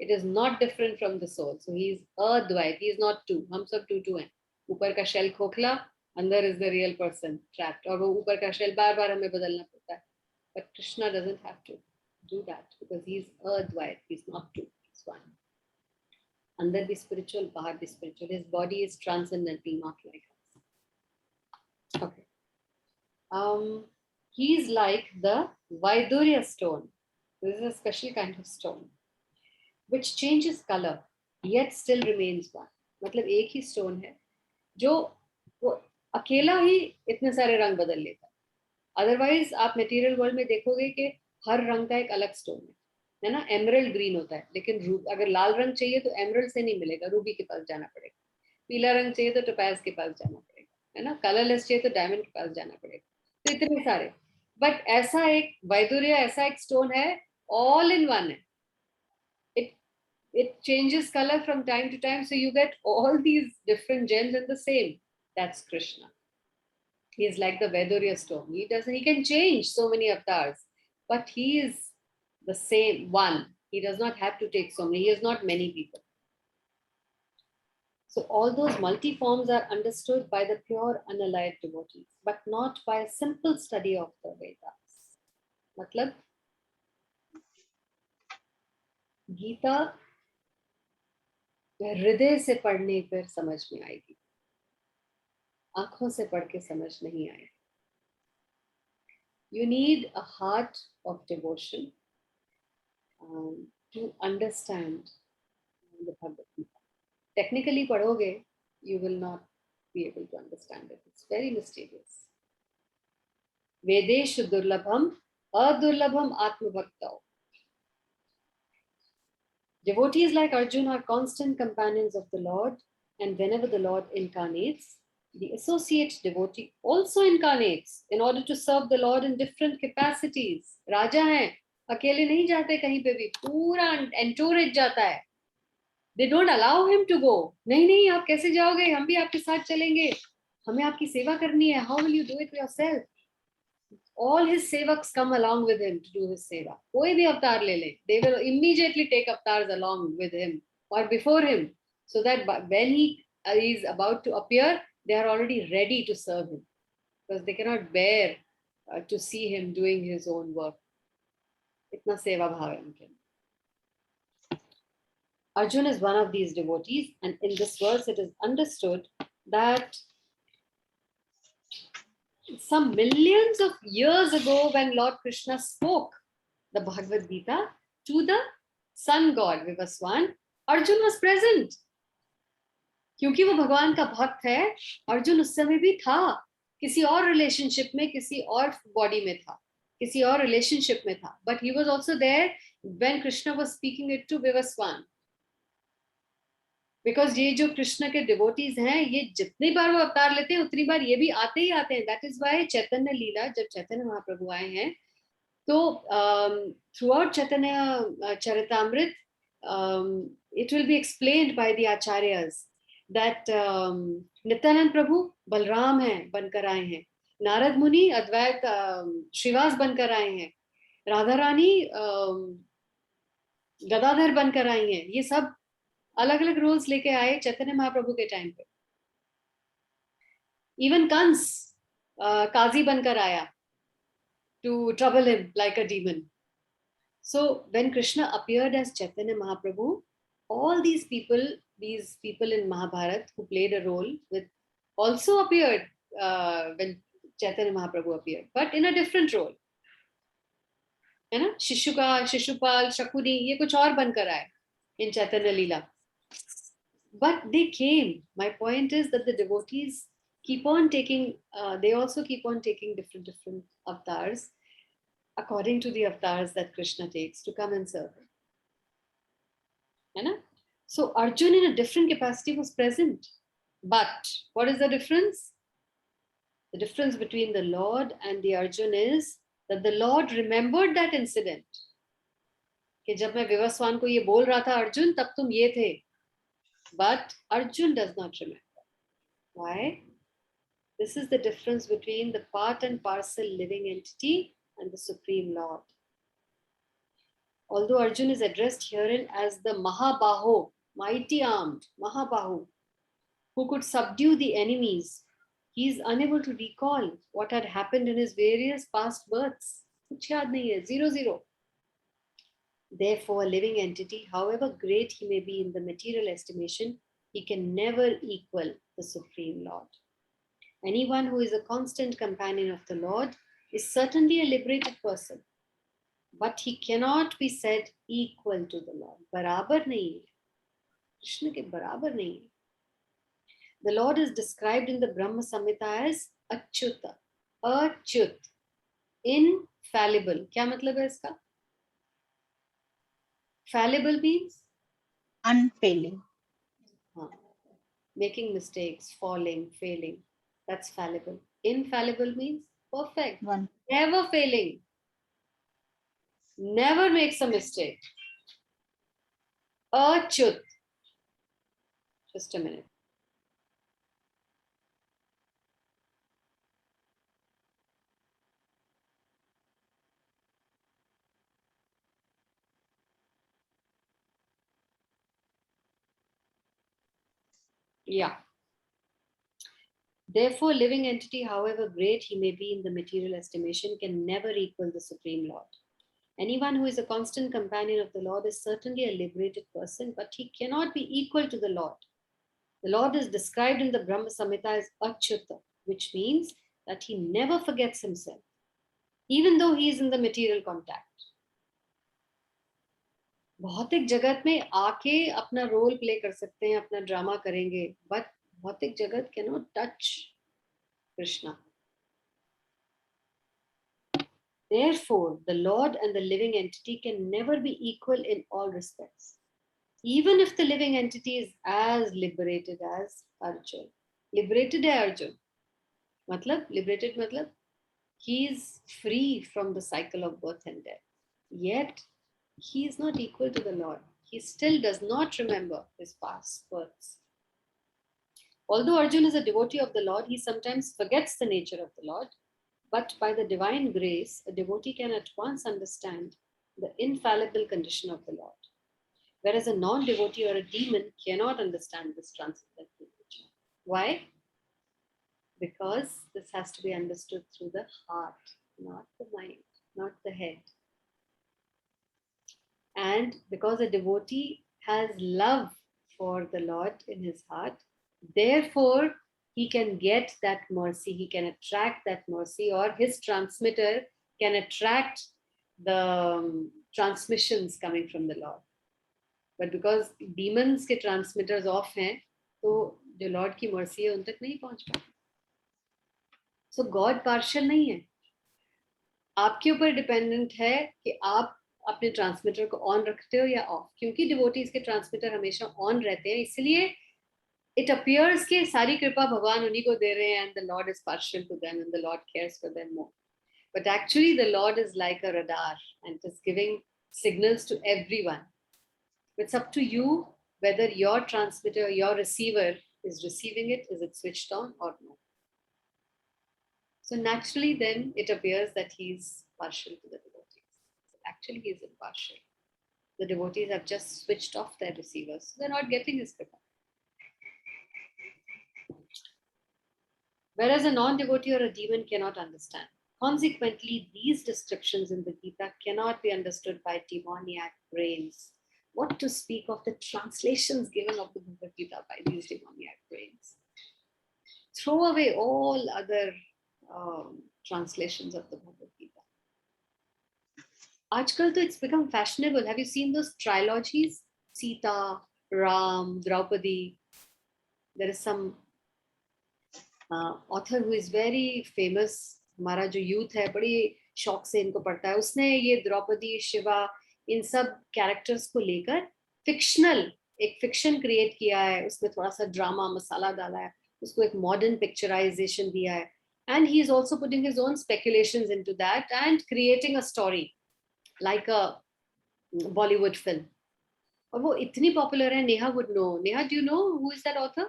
It is not different from the soul. So he is advaita. He is not two. हम सब टू हैं. ऊपर का शेल खोखला, अंदर is the real person trapped. और वो ऊपर का शेल बार बार हमें बदलना पड़ता है. But Krishna doesn't have to do that because he is advaita. He is not two. He is one. Under the spiritual, bahar the spiritual. His body is transcendental, not like us. Okay. He is like the Vaidurya stone. This is a special kind of stone, which changes color, yet still remains one. मतलब एक ही stone है, जो वो अकेला ही इतने सारे रंग बदल लेता है. Otherwise, आप material world में देखोगे कि हर रंग का एक अलग stone है ना. एमरल्ड ग्रीन होता है, लेकिन अगर लाल रंग चाहिए तो एमरल्ड से नहीं मिलेगा, रूबी के पास जाना पड़ेगा. पीला रंग चाहिए तो टोपैज के पास जाना पड़ेगा, है ना. कलरलेस चाहिए तो डायमंड के पास जाना पड़ेगा. तो इतने सारे. बट ऐसा एक वैदुर्य, ऐसा एक स्टोन है, ऑल इन वन है. It changes color from time to time, so you get all these different gems in the same. That's Krishna. He is like the Vaidurya stone. He can change so many avatars, but he is the same one. He does not have to take so many. He is not many people. So all those multi-forms are understood by the pure unallied devotees, but not by a simple study of the Vedas. Matlab, Gita हृदय से पढ़ने पर समझ में आएगी, आंखों से पढ़ के समझ नहीं आएगी. You need a heart of devotion to understand the Bhagavad Gita. Technically padhoge, you will not be able to understand it. It's very mysterious. Vedeshu durlabham adurlabham atmabhaktau. Devotees like Arjuna are constant companions of the Lord, and whenever the Lord incarnates, the associate devotee also incarnates in order to serve the Lord in different capacities. Raja hai, अकेले नहीं जाते कहीं पे भी, पूरा एंटूरेज जाता है. They don't allow him to go. नहीं नहीं, आप कैसे जाओगे, हम भी आपके साथ चलेंगे, हमें आपकी सेवा करनी है. How will you do it yourself? All his sevaks come along with him to do his seva. कोई भी अवतार ले ले, they will immediately take avatars along with him or before him, so that when he is about to appear, they are already ready to serve him, because they cannot bear to see him doing his own work. इतना सेवा भाव है उनके. Arjuna is one of these devotees, and in this verse it is understood that some millions of years ago, when Lord Krishna spoke the Bhagavad Gita to the sun god Vivaswan, Arjun was present. क्योंकि वो भगवान का भक्त है, अर्जुन उस समय भी था, किसी और रिलेशनशिप में, किसी और बॉडी में था, किसी और रिलेशनशिप में था. But he was also there when Krishna was speaking it to Vivaswan. Because ये जो कृष्ण के डिवोटीज हैं, ये जितनी बार वो अवतार लेते हैं उतनी बार ये भी आते ही आते हैं. That is why Chaitanya Lila, जब चैतन्य महाप्रभु आए हैं, तो throughout Chaitanya Charitamrita it will be explained by the acharyas that Nityananda Prabhu Balaram हैं, बनकर आए हैं, नारद मुनि अद्वैत श्रीवास बनकर आए हैं, राधा रानी गदाधर बनकर आई हैं. ये सब अलग अलग रोल्स लेके आए चैतन्य महाप्रभु के टाइम पे. इवन कंस काजी बनकर आया to trouble him like a demon. So when Krishna appeared as Chaitanya Mahaprabhu, all these people in Mahabharat who played a role with also appeared when Chaitanya Mahaprabhu appeared, but in a different role. है ना, शिशुका, शिशुपाल, शकुनी, ये कुछ और बनकर आए in Chaitanya Leela. But they came. My point is that the devotees keep on taking, they also keep on taking different avatars according to the avatars that Krishna takes to come and serve him. है ना? So Arjun in a different capacity was present. But what is the difference? The difference between the Lord and the Arjun is that the Lord remembered that incident. कि जब मैं विवस्वान को ये बोल रहा था, अर्जुन तब तुम ये थे. But Arjun does not remember. Why? This is the difference between the part and parcel living entity and the Supreme Lord. Although Arjun is addressed herein as the Mahabaho, mighty armed, Mahabahu, who could subdue the enemies, he is unable to recall what had happened in his various past births. कुछ याद नहीं है, 0. Therefore, a living entity, however great he may be in the material estimation, he can never equal the Supreme Lord. Anyone who is a constant companion of the Lord is certainly a liberated person, but he cannot be said equal to the Lord. बराबर नहीं है, कृष्ण के बराबर नहीं है. The Lord is described in the Brahma Samhita as Achyuta, Achyut, infallible. क्या मतलब है इसका? Fallible means unfailing. Making mistakes, falling, failing. That's fallible. Infallible means perfect, One. never failing, never makes a mistake. Achyut. Just a minute. Yeah. Therefore, living entity, however great he may be in the material estimation, can never equal the Supreme Lord. Anyone who is a constant companion of the Lord is certainly a liberated person, but he cannot be equal to the Lord. The Lord is described in the Brahma Samhita as Achyuta, which means that he never forgets himself, even though he is in the material contact. भौतिक जगत में आके अपना role play कर सकते हैं, अपना drama करेंगे, but भौतिक जगत cannot touch Krishna. Therefore, the Lord and the living entity can never be equal in all respects, even if the living entity is as liberated as Arjun. Liberated है Arjun. मतलब liberated मतलब he is free from the cycle of birth and death. Yet he is not equal to the Lord. he still does not remember his past births. Although Arjuna is a devotee of the Lord, he sometimes forgets the nature of the Lord. But by the divine grace, a devotee can at once understand the infallible condition of the Lord. Whereas a non-devotee or a demon cannot understand this transcendental nature. Why? Because this has to be understood through the heart, not the mind, not the head. And because a devotee has love for the Lord in his heart, therefore he can get that mercy, he can attract that mercy, or his transmitter can attract the transmissions coming from the Lord. But because demons के transmitters off हैं, तो जो Lord की mercy है उन तक नहीं पहुंच पाते. So God partial नहीं है. आपके ऊपर डिपेंडेंट है कि आप अपने ट्रांसमीटर को ऑन रखते हो या ऑफ. क्योंकि डिवोटीज के ट्रांसमीटर हमेशा ऑन रहते हैं, इसलिए it appears कि सारी कृपा भगवान उन्हीं को दे रहे हैं, and the Lord is partial to them and the Lord cares for them more. But actually the Lord is like a radar and is giving signals to everyone. It's up to you whether your transmitter, your receiver is receiving it, is it switched on or no. So naturally then it appears that he's partial to the devotees. Actually he is impartial. The devotees have just switched off their receivers, so they're not getting his kripa. Whereas a non-devotee or a demon cannot understand. Consequently, these descriptions in the Gita cannot be understood by demoniac brains. What to speak of the translations given of the Bhagavad Gita by these demoniac brains? Throw away all other translations of the Bhagavad Gita. Aajkal to it's become fashionable. Have you seen those trilogies? Sita, Ram, Draupadi. There is some author who is very famous. हमारा जो youth है बड़ी शौक से इनको पढ़ता है. उसने ये द्रौपदी, शिवा, इन सब कैरेक्टर्स को लेकर फिक्शनल एक फिक्शन क्रिएट किया है. उसमें थोड़ा सा ड्रामा मसाला डाला है, उसको एक मॉडर्न पिक्चराइजेशन दिया है. And he is also putting his own speculations into that and creating a story like a Bollywood film. और वो इतनी पॉपुलर है. Neha would know. Neha, do you know who is that author?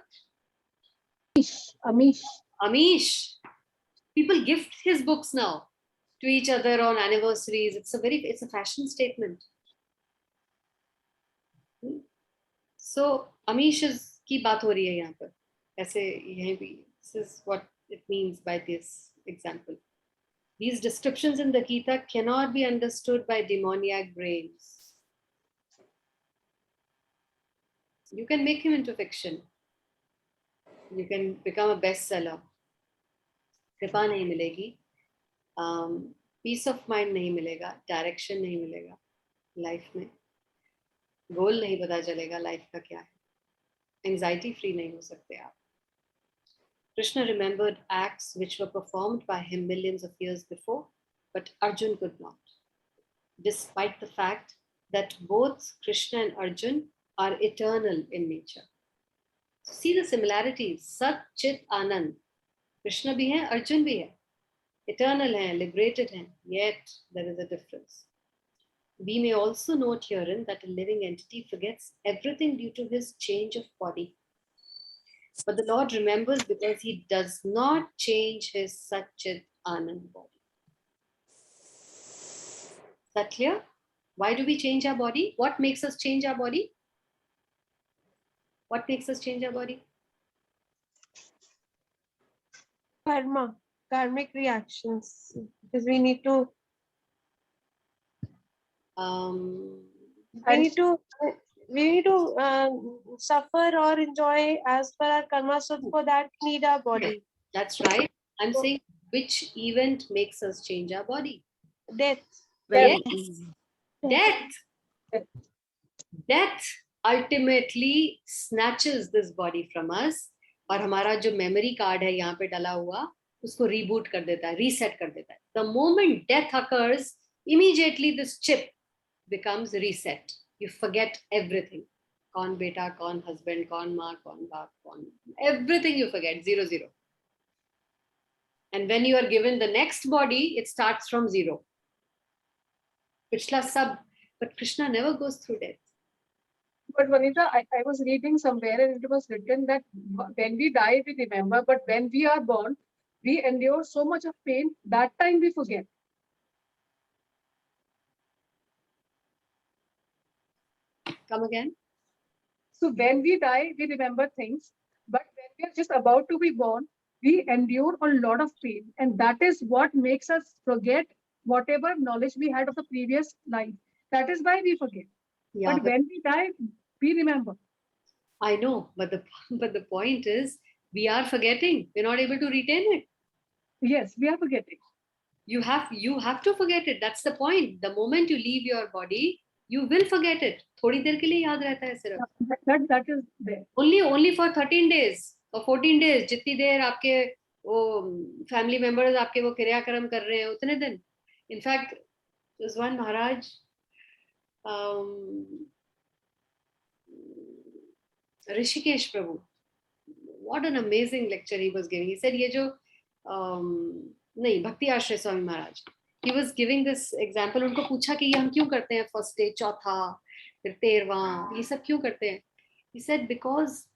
Amish. People gift his books now to each other on anniversaries. It's a fashion statement. So Amish की बात हो रही है यहाँ पर. ऐसे यहीं भी. This is what it means by this example. These descriptions in the Gita cannot be understood by demoniac brains. You can make him into fiction. You can become a bestseller. कृपा नहीं मिलेगी, पीस ऑफ माइंड नहीं मिलेगा, direction नहीं मिलेगा life में, गोल नहीं पता चलेगा लाइफ का क्या है, एंजाइटी फ्री नहीं हो सकते आप. Krishna remembered acts which were performed by him millions of years before, but Arjun could not, despite the fact that both Krishna and Arjun are eternal in nature. So see the similarities. Sat, Chit, Anand. Krishna bhi hai, Arjun bhi hai. Eternal hai, liberated hai. Yet there is a difference. We may also note herein that a living entity forgets everything due to his change of body. But the Lord remembers because he does not change his Sat, Chit, Anand body. Is that clear? Why do we change our body? What makes us change our body? What makes us change our body? Karma, karmic reactions, because we need to suffer or enjoy as per our karma. So for that we need our body. That's right. I'm saying which event makes us change our body? Death. Yes. Death ultimately snatches this body from us. और हमारा जो memory card है यहाँ पे डाला हुआ उसको reboot कर देता है, रीसेट कर देता है. The moment death occurs, immediately this chip becomes reset. You forget everything. कौन बेटा, कौन husband, कौन माँ, कौन बाप, कौन, everything you forget. 0, 0. And when you are given the next body, it starts from 0. पिछला सब. But Krishna never goes through death. But Vanita, I was reading somewhere and it was written that when we die, we remember, but when we are born, we endure so much of pain, that time we forget. Come again. So when we die, we remember things, but when we are just about to be born, we endure a lot of pain. And that is what makes us forget whatever knowledge we had of the previous life. That is why we forget. Yeah, But when we die, we remember. I know, but the point is, we are forgetting. We're not able to retain it. Yes, we are forgetting. You have to forget it. That's the point. The moment you leave your body, you will forget it. थोड़ी देर के लिए याद रहता है सिर्फ. That is there. Only for 13 days or 14 days. जितनी देर आपके वो family members आपके वो क्रियाक्रम कर रहे हैं उतने दिन. In fact, there's one Maharaj. Rishikesh Prabhu. What an amazing lecture he was giving. He said ये जो नहीं Bhakti Ashray Swami Maharaj. He was giving this example. उनको पूछा कि ये हम क्यों करते हैं first day, चौथा, फिर 13वां, ये सब क्यों करते हैं? He said because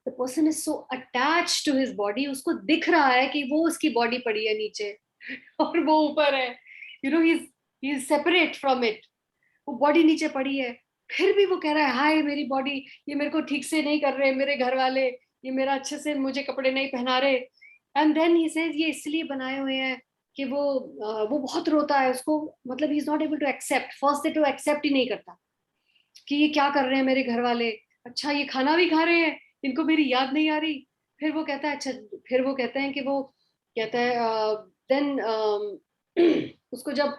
the person is so attached to his body. उसको दिख रहा है कि वो उसकी body पड़ी है नीचे और वो ऊपर है. You know, he's separate from it. वो body नीचे पड़ी है. फिर भी वो कह रहा है हाय मेरी बॉडी ये मेरे को ठीक से नहीं कर रहे मेरे घर वाले ये मेरा अच्छे से मुझे कपड़े नहीं पहना रहे एंड देन ही सेज ये इसलिए बनाए हुए हैं कि वो बहुत रोता है उसको मतलब he is not able to accept first day to accept ही नहीं करता कि ये क्या कर रहे हैं मेरे घर वाले अच्छा ये खाना भी खा रहे हैं इनको मेरी याद नहीं आ रही फिर वो कहता है अच्छा फिर वो कहते हैं कि वो कहता है देन उसको जब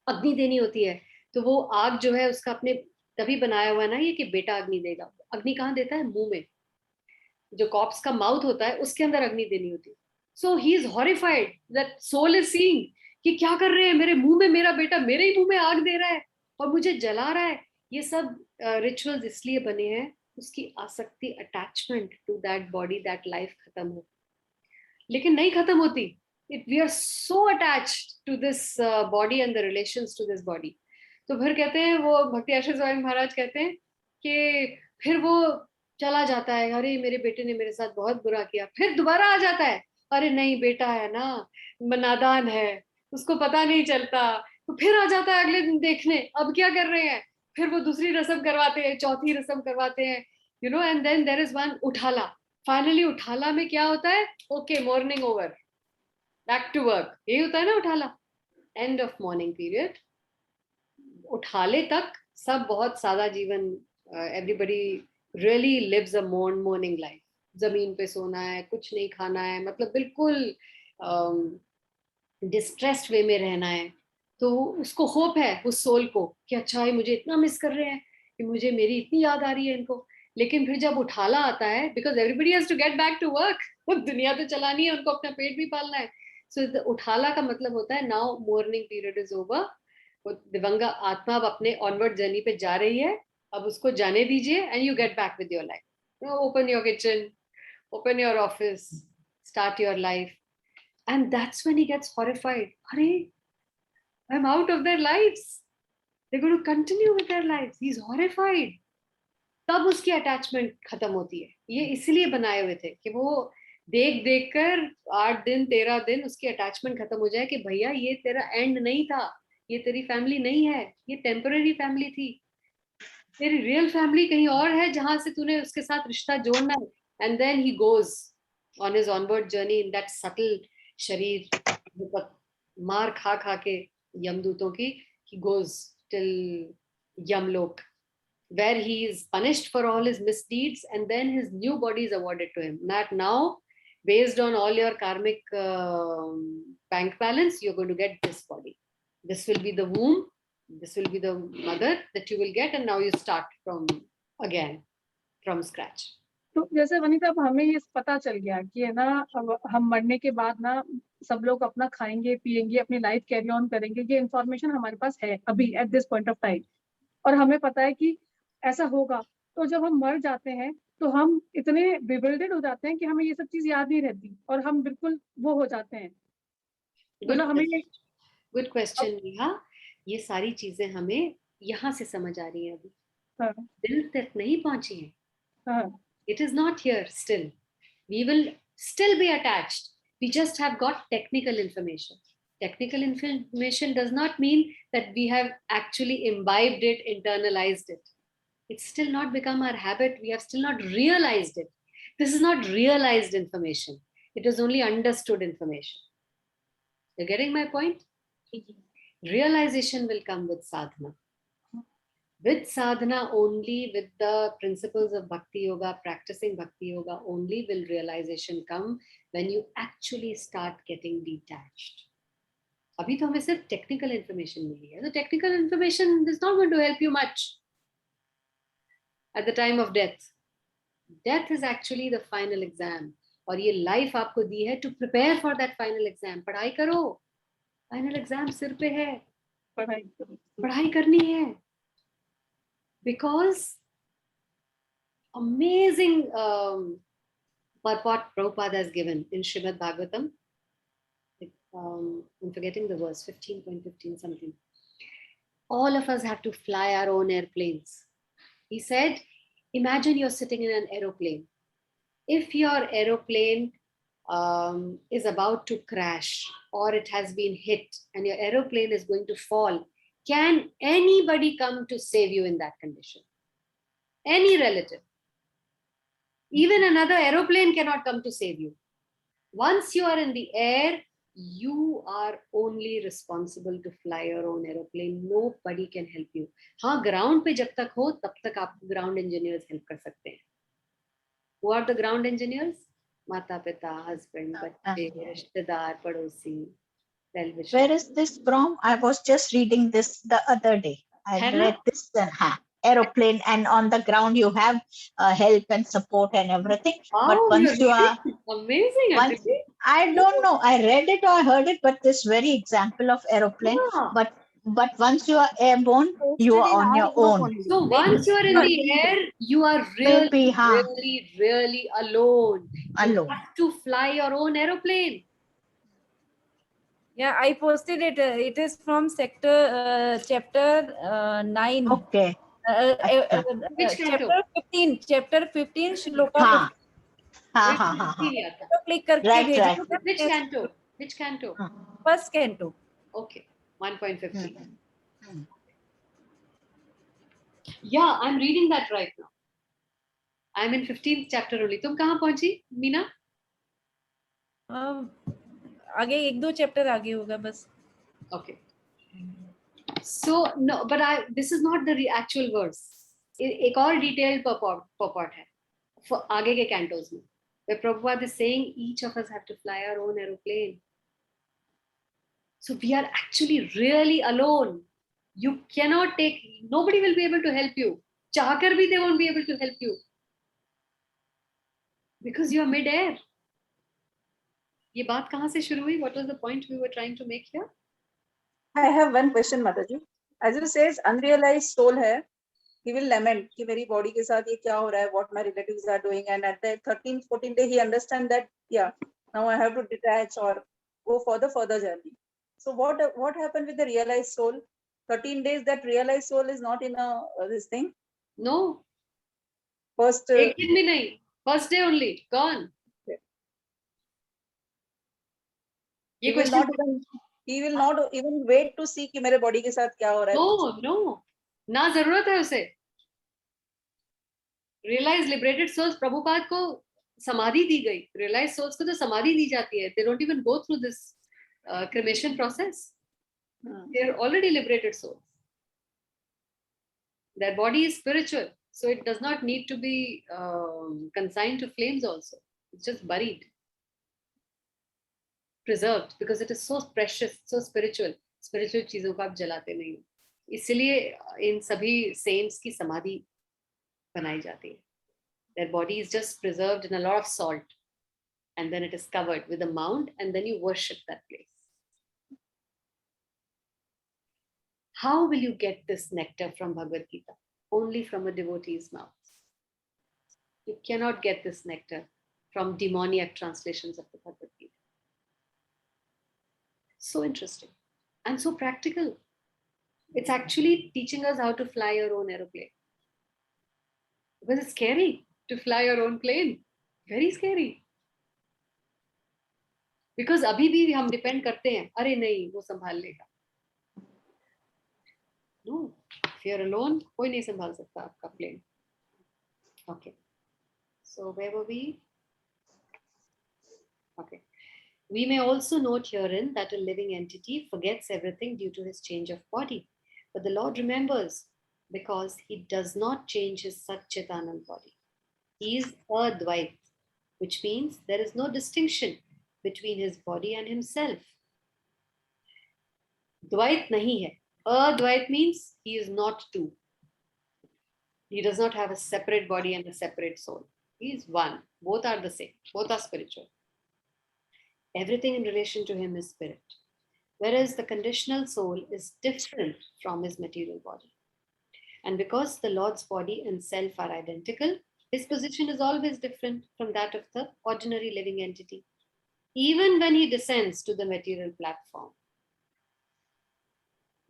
अग्नि देनी होती है तो वो आग जो है उसका अपने तभी बनाया हुआ है ना ये कि बेटा अग्नि देगा अग्नि कहाँ देता है मुंह में जो कॉप्स का माउथ होता है उसके अंदर अग्नि देनी होती है so he is horrified that soul is seeing कि क्या कर रहे हैं मेरे मुंह में मेरा बेटा मेरे ही मुंह में आग दे रहा है और मुझे जला रहा है ये सब रिचुअल्स इसलिए बने हैं उसकी आसक्ति attachment to that body that life खत्म हो लेकिन नहीं खत्म होती we are so attached to this body and the relations to this body तो फिर कहते हैं वो भक्ति आश्रय स्वामी महाराज कहते हैं कि फिर वो चला जाता है अरे मेरे बेटे ने मेरे साथ बहुत बुरा किया फिर दोबारा आ जाता है अरे नहीं बेटा है ना नादान है उसको पता नहीं चलता तो फिर आ जाता है अगले दिन देखने अब क्या कर रहे हैं फिर वो दूसरी रस्म करवाते हैं चौथी रस्म करवाते हैं you know and then there is one Uthala finally Uthala में क्या होता है okay mourning over back to work यही होता है ना Uthala end of mourning period उठाले तक सब बहुत सादा जीवन everybody really lives a mourning life जमीन पे सोना है कुछ नहीं खाना है मतलब बिल्कुल डिस्ट्रेस्ड वे में रहना है तो उसको होप है उस सोल को कि अच्छा ये मुझे इतना मिस कर रहे हैं कि मुझे मेरी इतनी याद आ रही है इनको लेकिन फिर जब उठाला आता है because everybody has to get back to work दुनिया तो चलानी है उनको अपना पेट भी पालना है सो उठाला का मतलब होता है now morning period is over दिवंगा आत्मा अब अपने ऑनवर्ड जर्नी पे जा रही है अब उसको जाने दीजिए and you get back with your life open your kitchen open your office start your life and that's when he gets horrified Hare, I'm out of their lives they're going to continue with their lives he's horrified तब उसकी attachment खत्म होती है ये इसलिए बनाए हुए थे कि वो देख देख कर 8 दिन 13 दिन उसकी अटैचमेंट खत्म हो जाए कि भैया ये तेरा एंड नहीं था ये तेरी फैमिली नहीं है ये टेम्पररी फैमिली थी तेरी रियल फैमिली कहीं और है जहां से तूने उसके साथ रिश्ता जोड़ना है and then he goes on his onward journey in that subtle sharir maar kha ke yamduton ki he goes till yamlok where he is punished for all his misdeeds and then his new body is awarded to him that now based on all your karmic bank balance you're going to get this body this will be the womb this will be the mother that you will get and now you start from scratch तो जैसे वनिता अब हमें ये पता चल गया कि है ना हम मरने के बाद ना सब लोग अपना खाएंगे पिएंगे अपनी लाइफ कैरी ऑन करेंगे ये इन्फॉर्मेशन हमारे पास है अभी at this point of time और हमें पता है कि ऐसा होगा तो जब हम मर जाते हैं तो हम इतने बिल्डेड हो जाते हैं कि हमें ये सब चीज याद नहीं रहती और हम बिल्कुल वो हो जाते हैं मतलब हमें गुड क्वेश्चन नेहा ये सारी चीजें हमें यहाँ से समझ आ रही है अभी हाँ, दिल तक नहीं पहुंची है. हाँ, It is not here still. We will still be attached. We just have got technical information. Technical information does not mean that we have actually imbibed it, internalized it. It's still not become our habit. We have still not realized it. This is not realized information. It is only understood information. You're getting my point? Realization will come with sadhana. With sadhana only, with the principles of bhakti yoga, practicing bhakti yoga only, will realization come when you actually start getting detached. अभी तो हमें सिर्फ technical information मिली है, तो technical information is not going to help you much at the time of death. Death is actually the final exam, और ये life आपको दी है to prepare for that final exam. पढ़ाई करो, फाइनल एग्जाम सिर पे है, पढ़ाई करनी है. Because amazing purport Prabhupada has given in Srimad Bhagavatam. I'm forgetting the verse, 15.15 something. All of us have to fly our own airplanes. He said, imagine you're sitting in an aeroplane. If your aeroplane is about to crash or it has been hit and your aeroplane is going to fall, can anybody come to save you in that condition? Any relative? Even another aeroplane cannot come to save you. Once you are in the air, you are only responsible to fly your own aeroplane. Nobody can help you. हाँ, ground पे जब तक हो तब तक आपको ground engineers help कर सकते हैं. Who are the ground engineers? माता पिता, husband, बच्चे, रिश्तेदार, पड़ोसी, well-wishers. Where is this from? I was just reading this the other day. I है ना? read this aeroplane, and on the ground you have help and support and everything. But Wow, once you are, amazing. once, Aditi. I don't know, I read it or I heard it, but this very example of aeroplane. Yeah. But once you are airborne, you are on your own. So once you are in the air, you are really, Maybe, really, really alone. You alone. have to fly your own aeroplane. Yeah, I posted it. It is from sector chapter 9. Okay. Which canto? chapter 15 shloka हाँ 15. हाँ हाँ हाँ हाँ. तो click करके Right, भेजो. right. Which canto? Which canto? First canto. Okay, 1.15. Hmm. Yeah, I'm reading that right now. I'm in 15th chapter only. तुम कहाँ पहुंची, मीना? आगे एक दो चैप्टर आगे होगा बस. Okay. So no, but this is not the actual verse. एक और detailed purport है for आगे के cantos में, where Prabhupada is saying each of us have to fly our own aeroplane. So we are actually really alone. You cannot take. Nobody will be able to help you. चाहकर भी they won't be able to help you because you are mid-air. ये बात कहाँ से शुरू हुई? What was the point we were trying to make here? I have one question, Mataji. As you says, unrealized soul है. He will lament कि मेरी body के साथ ये क्या हो रहा है, what my relatives are doing, and at the 13th, 14th day, he understand that yeah, now I have to detach or go for the further journey. So what happened with the realized soul? 13 days that realized soul is not in this thing. No. First. एक दिन भी नहीं. First day only. Gone. He will not even wait to see कि मेरे body के साथ क्या हो रहा है. No. ना जरूरत है उसे. Realized liberated souls, प्रभुपाद को समाधि दी गई. Realized souls को तो समाधि दी जाती है. They don't even go through this cremation process. They are already liberated souls. Their body is spiritual, so it does not need to be consigned to flames also. It's just buried, preserved, because it is so precious, so spiritual. Spiritual चीजों को आप जलाते नहीं हो. इसलिए इन सभी saints की समाधि बनाई जाती है. Their body is just preserved in a lot of salt, and then it is covered with a mound, and then you worship that place. How will you get this nectar from Bhagavad Gita? Only from a devotee's mouth. You cannot get this nectar from demoniac translations of the Bhagavad Gita. So interesting and so practical. It's actually teaching us how to fly your own aeroplane. Because it's scary to fly your own plane. Very scary. Because अभी भी हम depend करते हैं, अरे नहीं वो संभाल लेगा. No, if you're alone, कोई नहीं संभाल सकता आपका plane. Okay. So where were we? Okay. We may also note herein that a living entity forgets everything due to his change of body. But the Lord remembers because he does not change his Satchitanand body. He is Advait, which means there is no distinction between his body and himself. Dvait nahi hai. Advait means he is not two. He does not have a separate body and a separate soul. He is one. Both are the same. Both are spiritual. Everything in relation to him is spirit. Whereas the conditional soul is different from his material body. And because the Lord's body and self are identical, his position is always different from that of the ordinary living entity, even when he descends to the material platform.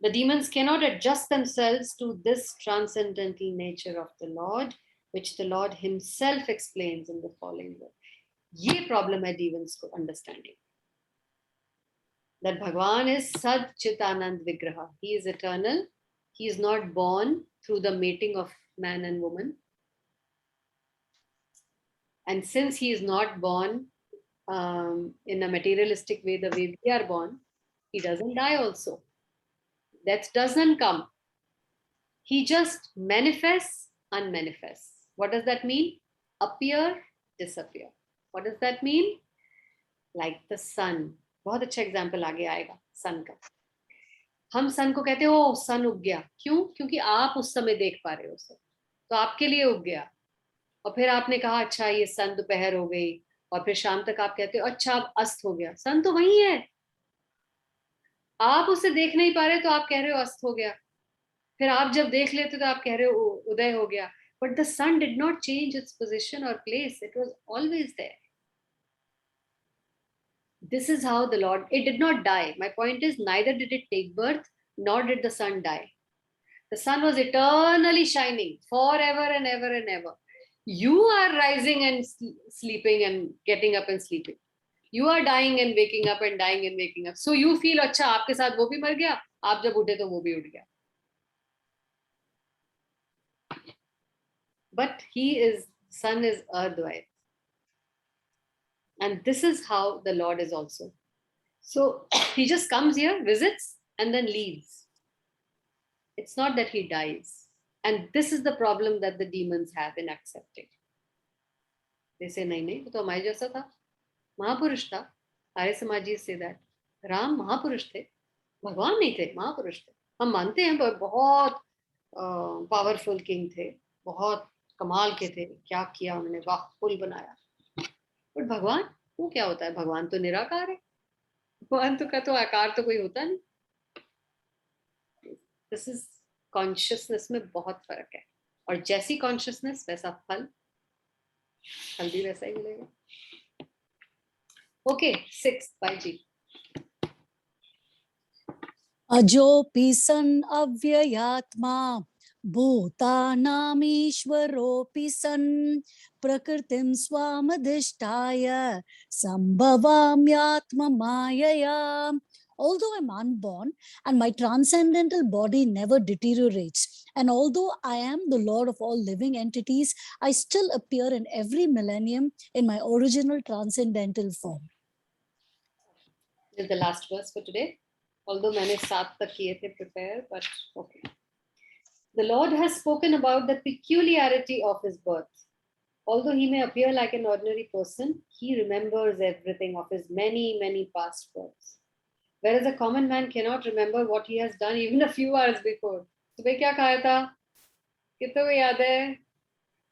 The demons cannot adjust themselves to this transcendental nature of the Lord, which the Lord himself explains in the following verse. Ye problem hai demons ko understanding. That Bhagavan is Sat Chitanand Vigraha. He is eternal. He is not born through the mating of man and woman. And since he is not born in a materialistic way, the way we are born, he doesn't die also. Death doesn't come. He just manifests, unmanifests. What does that mean? Appear, disappear. What does that mean? Like the sun. बहुत अच्छा example आगे आएगा सन का. हम सन को कहते हो सन उग गया. क्यों? क्योंकि आप उस समय देख पा रहे हो उसे, तो आपके लिए उग गया. और फिर आपने कहा अच्छा ये सन दोपहर हो गई, और फिर शाम तक आप कहते हो अच्छा अब अस्त हो गया. सन तो वही है, आप उसे देख नहीं पा रहे तो आप कह रहे हो अस्त हो गया. फिर आप जब देख लेते तो आप कह रहे हो उदय हो गया. But the sun did not change its position or place. It was always there. This is how the Lord, it did not die. My point is, neither did it take birth, nor did the sun die. The sun was eternally shining forever and ever and ever. You are rising and sleeping and getting up and sleeping. You are dying and waking up and dying and waking up. So you feel, अच्छा आपके साथ वो भी मर गया, आप जब उठे तो वो भी उठ गया. But he is, sun is Advait. And this is how the Lord is also. So he just comes here, visits, and then leaves. It's not that he dies. And this is the problem that the demons have in accepting. They say, nahi, nahi, वो तो हमारे जैसा था, महापुरुष था. Arya Samajis say that. Ram महापुरुष थे, भगवान नहीं थे, महापुरुष थे. हम मानते हैं बहुत पावरफुल किंग थे, बहुत कमाल के थे, क्या किया उन्होंने, वाह पुल बनाया. बट भगवान वो क्या होता है? भगवान तो निराकार है. भगवान तो का तो आकार तो कोई होता नहीं. दिस इज कॉन्शियसनेस में बहुत फर्क है. और जैसी कॉन्शियसनेस वैसा फल, फल भी वैसा ही मिलेगा. ओके 6 बाय जी. अजोपि सन् अव्ययात्मा भूतानामीश्वरोऽपि सन् प्रकृतिं स्वामधिष्ठाय सम्भवाम्यात्ममायया. Although I'm unborn and my transcendental body never deteriorates, and although I am the Lord of all living entities, I still appear in every millennium in my original transcendental form. This is the last verse for today. Although मैंने 7 तक किए थे prepare, but okay. The Lord has spoken about the peculiarity of his birth. Although he may appear like an ordinary person, he remembers everything of his many, many past births. Whereas a common man cannot remember what he has done even a few hours before. सुबह क्या खाया था? कितने को याद है?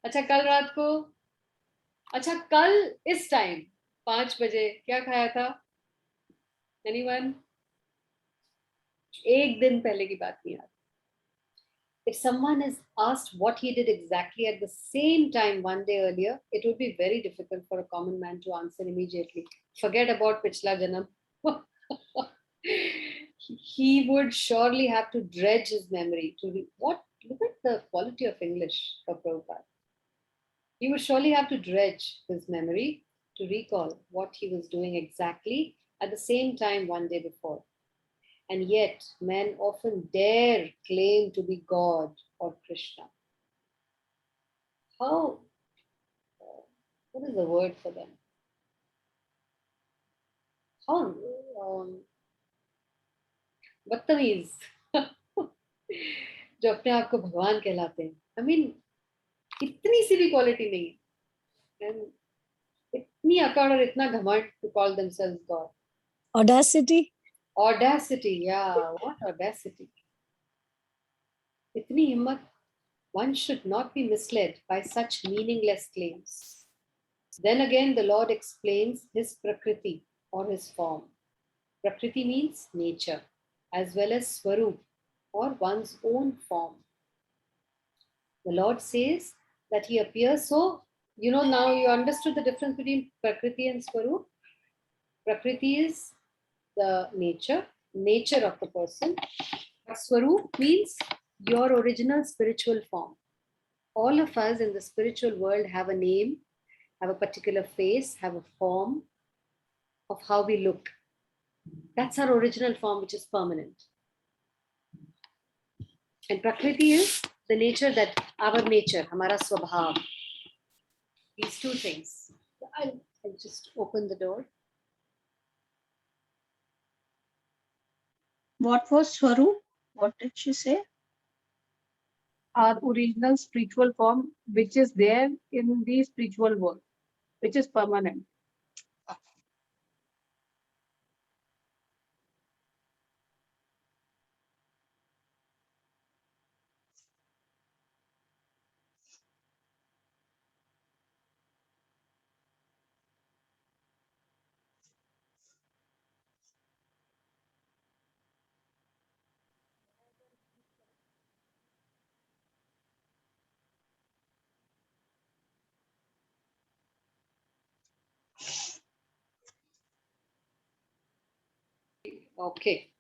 अच्छा कल रात को, अच्छा कल इस टाइम 5 बजे क्या खाया था? Anyone? एक दिन पहले की बात नहीं याद. If someone is asked what he did exactly at the same time one day earlier, it would be very difficult for a common man to answer immediately. Forget about pichla janam. He would surely have to dredge his memory to what. Look at the quality of English for Prabhupada. He would surely have to dredge his memory to recall what he was doing exactly at the same time one day before. And yet, men often dare claim to be God or Krishna. How, what is the word for them? How बदतमीज जो अपने आप को भगवान कहलाते हैं. I mean, इतनी सी भी क्वालिटी नहीं है. And इतनी अकड़ और इतना घमंड to call themselves God. Audacity. Audacity, yeah, what audacity. इतनी हिम्मत. One should not be misled by such meaningless claims. Then again, the Lord explains his prakriti or his form. Prakriti means nature, as well as swarup or one's own form. The Lord says that he appears so, now you understood the difference between prakriti and swarup. Prakriti is the nature of the person. But swarup means your original spiritual form. All of us in the spiritual world have a name, have a particular face, have a form of how we look. That's our original form, which is permanent. And Prakriti is the nature that our nature, Hamara Swabhav. These two things. I'll just open the door. What was Swarup? What did she say? Our original spiritual form, which is there in the spiritual world, which is permanent. Okay.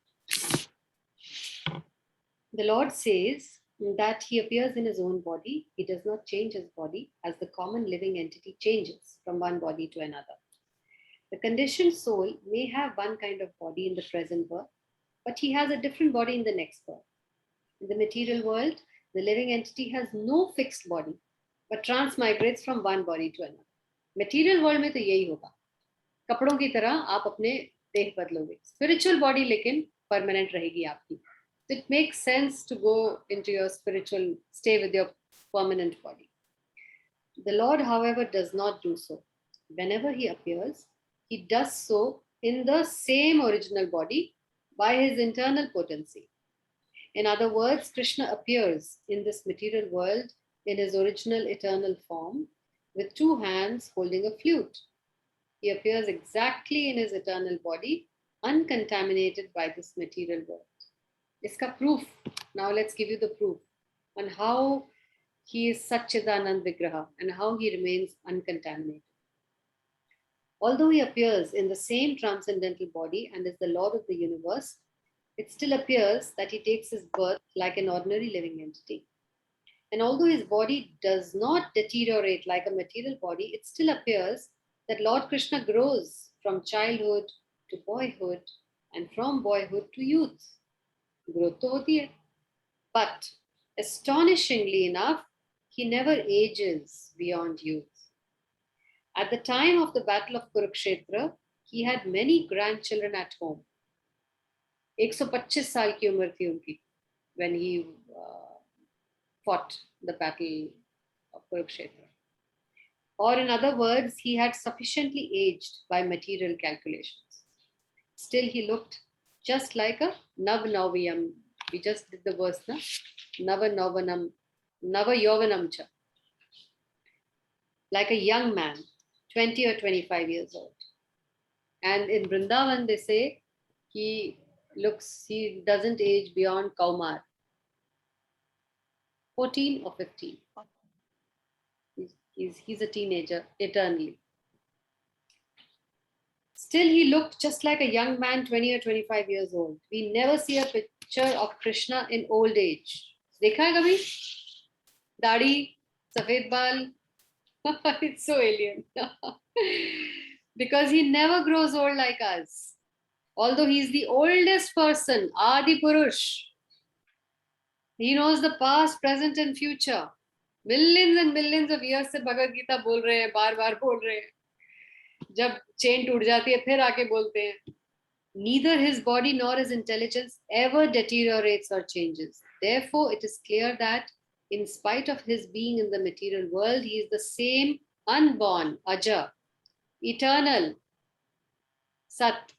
The Lord says that he appears in his own body. He does not change his body as the common living entity changes from one body to another. The conditioned soul may have one kind of body in the present birth, but he has a different body in the next birth. In the material world, the living entity has no fixed body, but transmigrates from one body to another. Material world में तो यही होगा. कपड़ों की तरह आप अपने देह बदलोगे. Spiritual body लेकिन permanent रहेगी आपकी. It makes sense to go into your spiritual, stay with your permanent body. The Lord, however, does not do so. Whenever he appears, he does so in the same original body by his internal potency. In other words, Krishna appears in this material world in his original eternal form with two hands holding a flute. He appears exactly in his eternal body, uncontaminated by this material world. Iska proof. Now let's give you the proof on how he is Satchidanand Vigraha and how he remains uncontaminated. Although he appears in the same transcendental body and is the Lord of the universe, it still appears that he takes his birth like an ordinary living entity. And although his body does not deteriorate like a material body, it still appears that Lord Krishna grows from childhood to boyhood and from boyhood to youth. Growth to hoti hai. But astonishingly enough, he never ages beyond youth. At the time of the Battle of Kurukshetra, he had many grandchildren at home. 125 साल की उम्र थी उनकी when he fought the battle of Kurukshetra. Or in other words, he had sufficiently aged by material calculations. Still, he looked just like a Nav-Navayam. We just did the verse, na? Nava-Novanam, Nava-Yovanam cha. Like a young man, 20 or 25 years old. And in Vrindavan, they say he doesn't age beyond Kaumar. 14 or 15. He's a teenager eternally. Still, he looked just like a young man, 20 or 25 years old. We never see a picture of Krishna in old age. देखा है कभी? दाढ़ी, सफेद बाल, It's so alien. Because he never grows old like us. Although he's the oldest person, Adi Purush, he knows the past, present, and future. Millions and millions of years से भगवत गीता बोल रहे हैं, बार बार बोल रहे हैं. जब चेन टूट जाती है फिर आके बोलते हैं. Neither his body nor his intelligence ever deteriorates or changes. Therefore, it is clear that in spite of his being in the material world, he is the same unborn, Aja, eternal, Sat,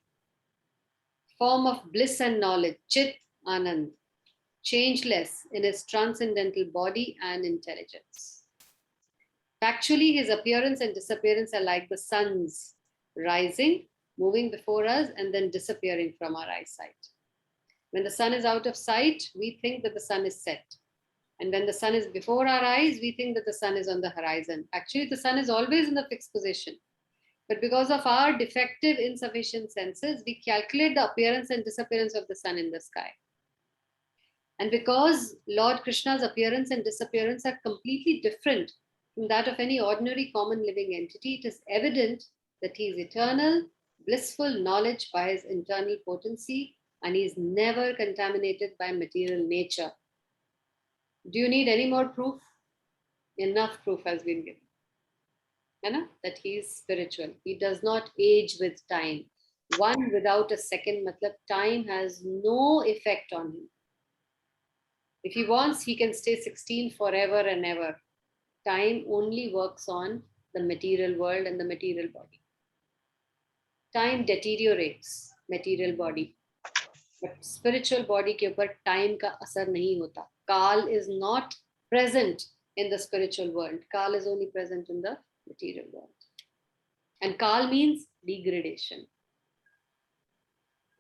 form of bliss and knowledge, Chit, Anand, changeless in his transcendental body and intelligence. Factually, his appearance and disappearance are like the sun's rising, moving before us, and then disappearing from our eyesight. When the sun is out of sight, we think that the sun is set. And when the sun is before our eyes, we think that the sun is on the horizon. Actually, the sun is always in the fixed position. But because of our defective, insufficient senses, we calculate the appearance and disappearance of the sun in the sky. And because Lord Krishna's appearance and disappearance are completely different from that of any ordinary common living entity, it is evident that he is eternal, blissful knowledge by his internal potency, and he is never contaminated by material nature. Do you need any more proof? Enough proof has been given. That he is spiritual. He does not age with time. One without a second, matlab time has no effect on him. If he wants, he can stay 16 forever and ever. Time only works on the material world and the material body. Time deteriorates material body. But spiritual body के ऊपर time का असर नहीं होता. Kal is not present in the spiritual world. Kal is only present in the material world. And Kal means degradation.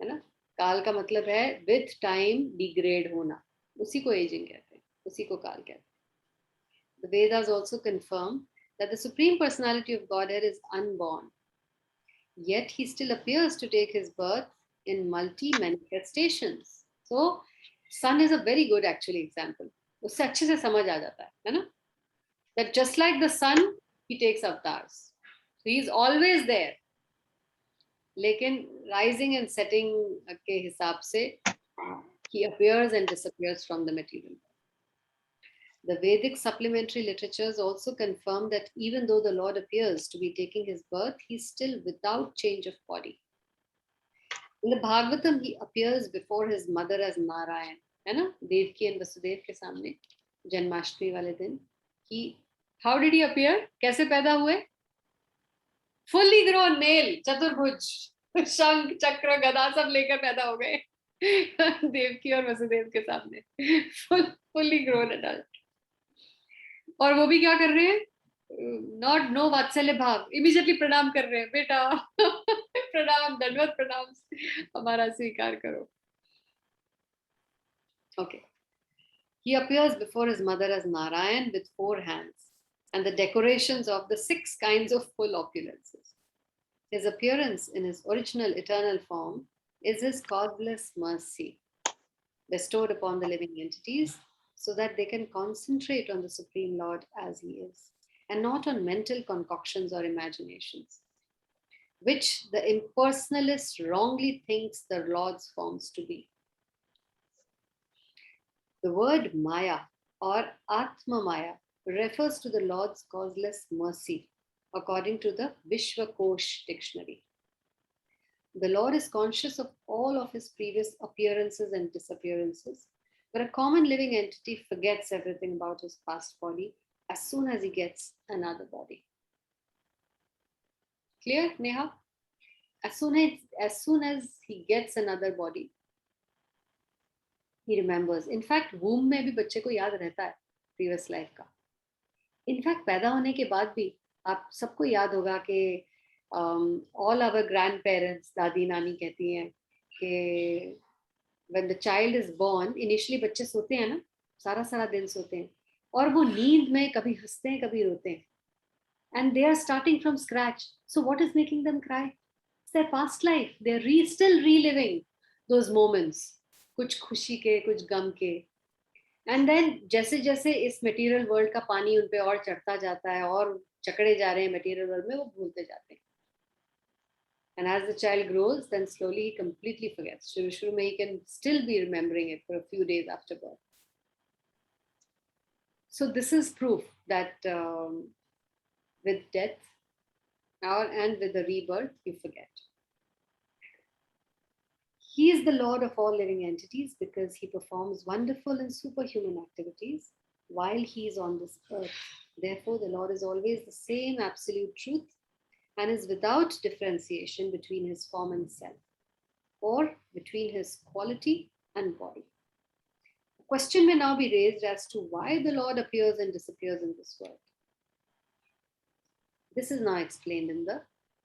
है ना? काल का मतलब है with time degrade होना. उसी को aging कहते हैं. उसी को काल कहते हैं. The Vedas also confirm that the Supreme Personality of Godhead is unborn. Yet he still appears to take his birth in multi-manifestations. So, sun is a very good actually example. उससे अच्छे से समझ आ जाता है ना? That just like the sun, he takes avatars. So he is always there. लेकिन rising and setting के हिसाब से he appears and disappears from the material world. The Vedic supplementary literatures also confirm that even though the Lord appears to be taking his birth, he is still without change of body. In the Bhagavatam, he appears before his mother as Narayan. है ना? Devki and Vasudev के सामने जन्माष्टमी वाले दिन. How did he appear? कैसे पैदा हुए? Fully grown male, चतुर्भुज, शंख, चक्र, गदा सब लेकर पैदा हो गए. देवकी और वसुदेव के सामने. Fully grown adult. और वो भी क्या कर रहे हैं? Not no वात्सल्य भाव. Immediately प्रणाम कर रहे हैं. बेटा प्रणाम, दंडवत प्रणाम, हमारा स्वीकार करो. Okay. He appears before his mother as Narayan with 4 hands and the decorations of the 6 kinds of full opulences. His appearance in his original eternal form is his causeless mercy bestowed upon the living entities so that they can concentrate on the Supreme Lord as he is and not on mental concoctions or imaginations, which the impersonalist wrongly thinks the Lord's forms to be. The word Maya or Atma Maya refers to the Lord's causeless mercy, according to the Vishwakosh dictionary. The Lord is conscious of all of his previous appearances and disappearances, but a common living entity forgets everything about his past body as soon as he gets another body. Clear, Neha? As soon as he gets another body, he remembers. In fact, womb में भी बच्चे को याद रहता है previous life का. In fact, पैदा होने के बाद भी आप सबको याद होगा कि all our grandparents, दादी नानी कहती हैं कि when the child is born, initially बच्चे सोते हैं ना, सारा दिन सोते हैं और वो नींद में कभी हंसते हैं कभी रोते हैं. And they are starting from scratch. So what is making them cry? It's their past life. They're still reliving those moments. कुछ खुशी के, कुछ गम के. And then जैसे जैसे इस material world का पानी उन पे और चढ़ता जाता है और चकड़े जा रहे हैं मटेरियल वर्ल्ड में, वो भूलते जाते हैं. And as the child grows, then slowly he completely forgets. शुरू में he can still be remembering it for a few days after birth. So this is proof that with death and with the rebirth, you forget. He is the Lord of all living entities because he performs wonderful and superhuman activities while he is on this earth. Therefore, the Lord is always the same absolute truth and is without differentiation between his form and self, or between his quality and body. A question may now be raised as to why the Lord appears and disappears in this world. This is now explained in the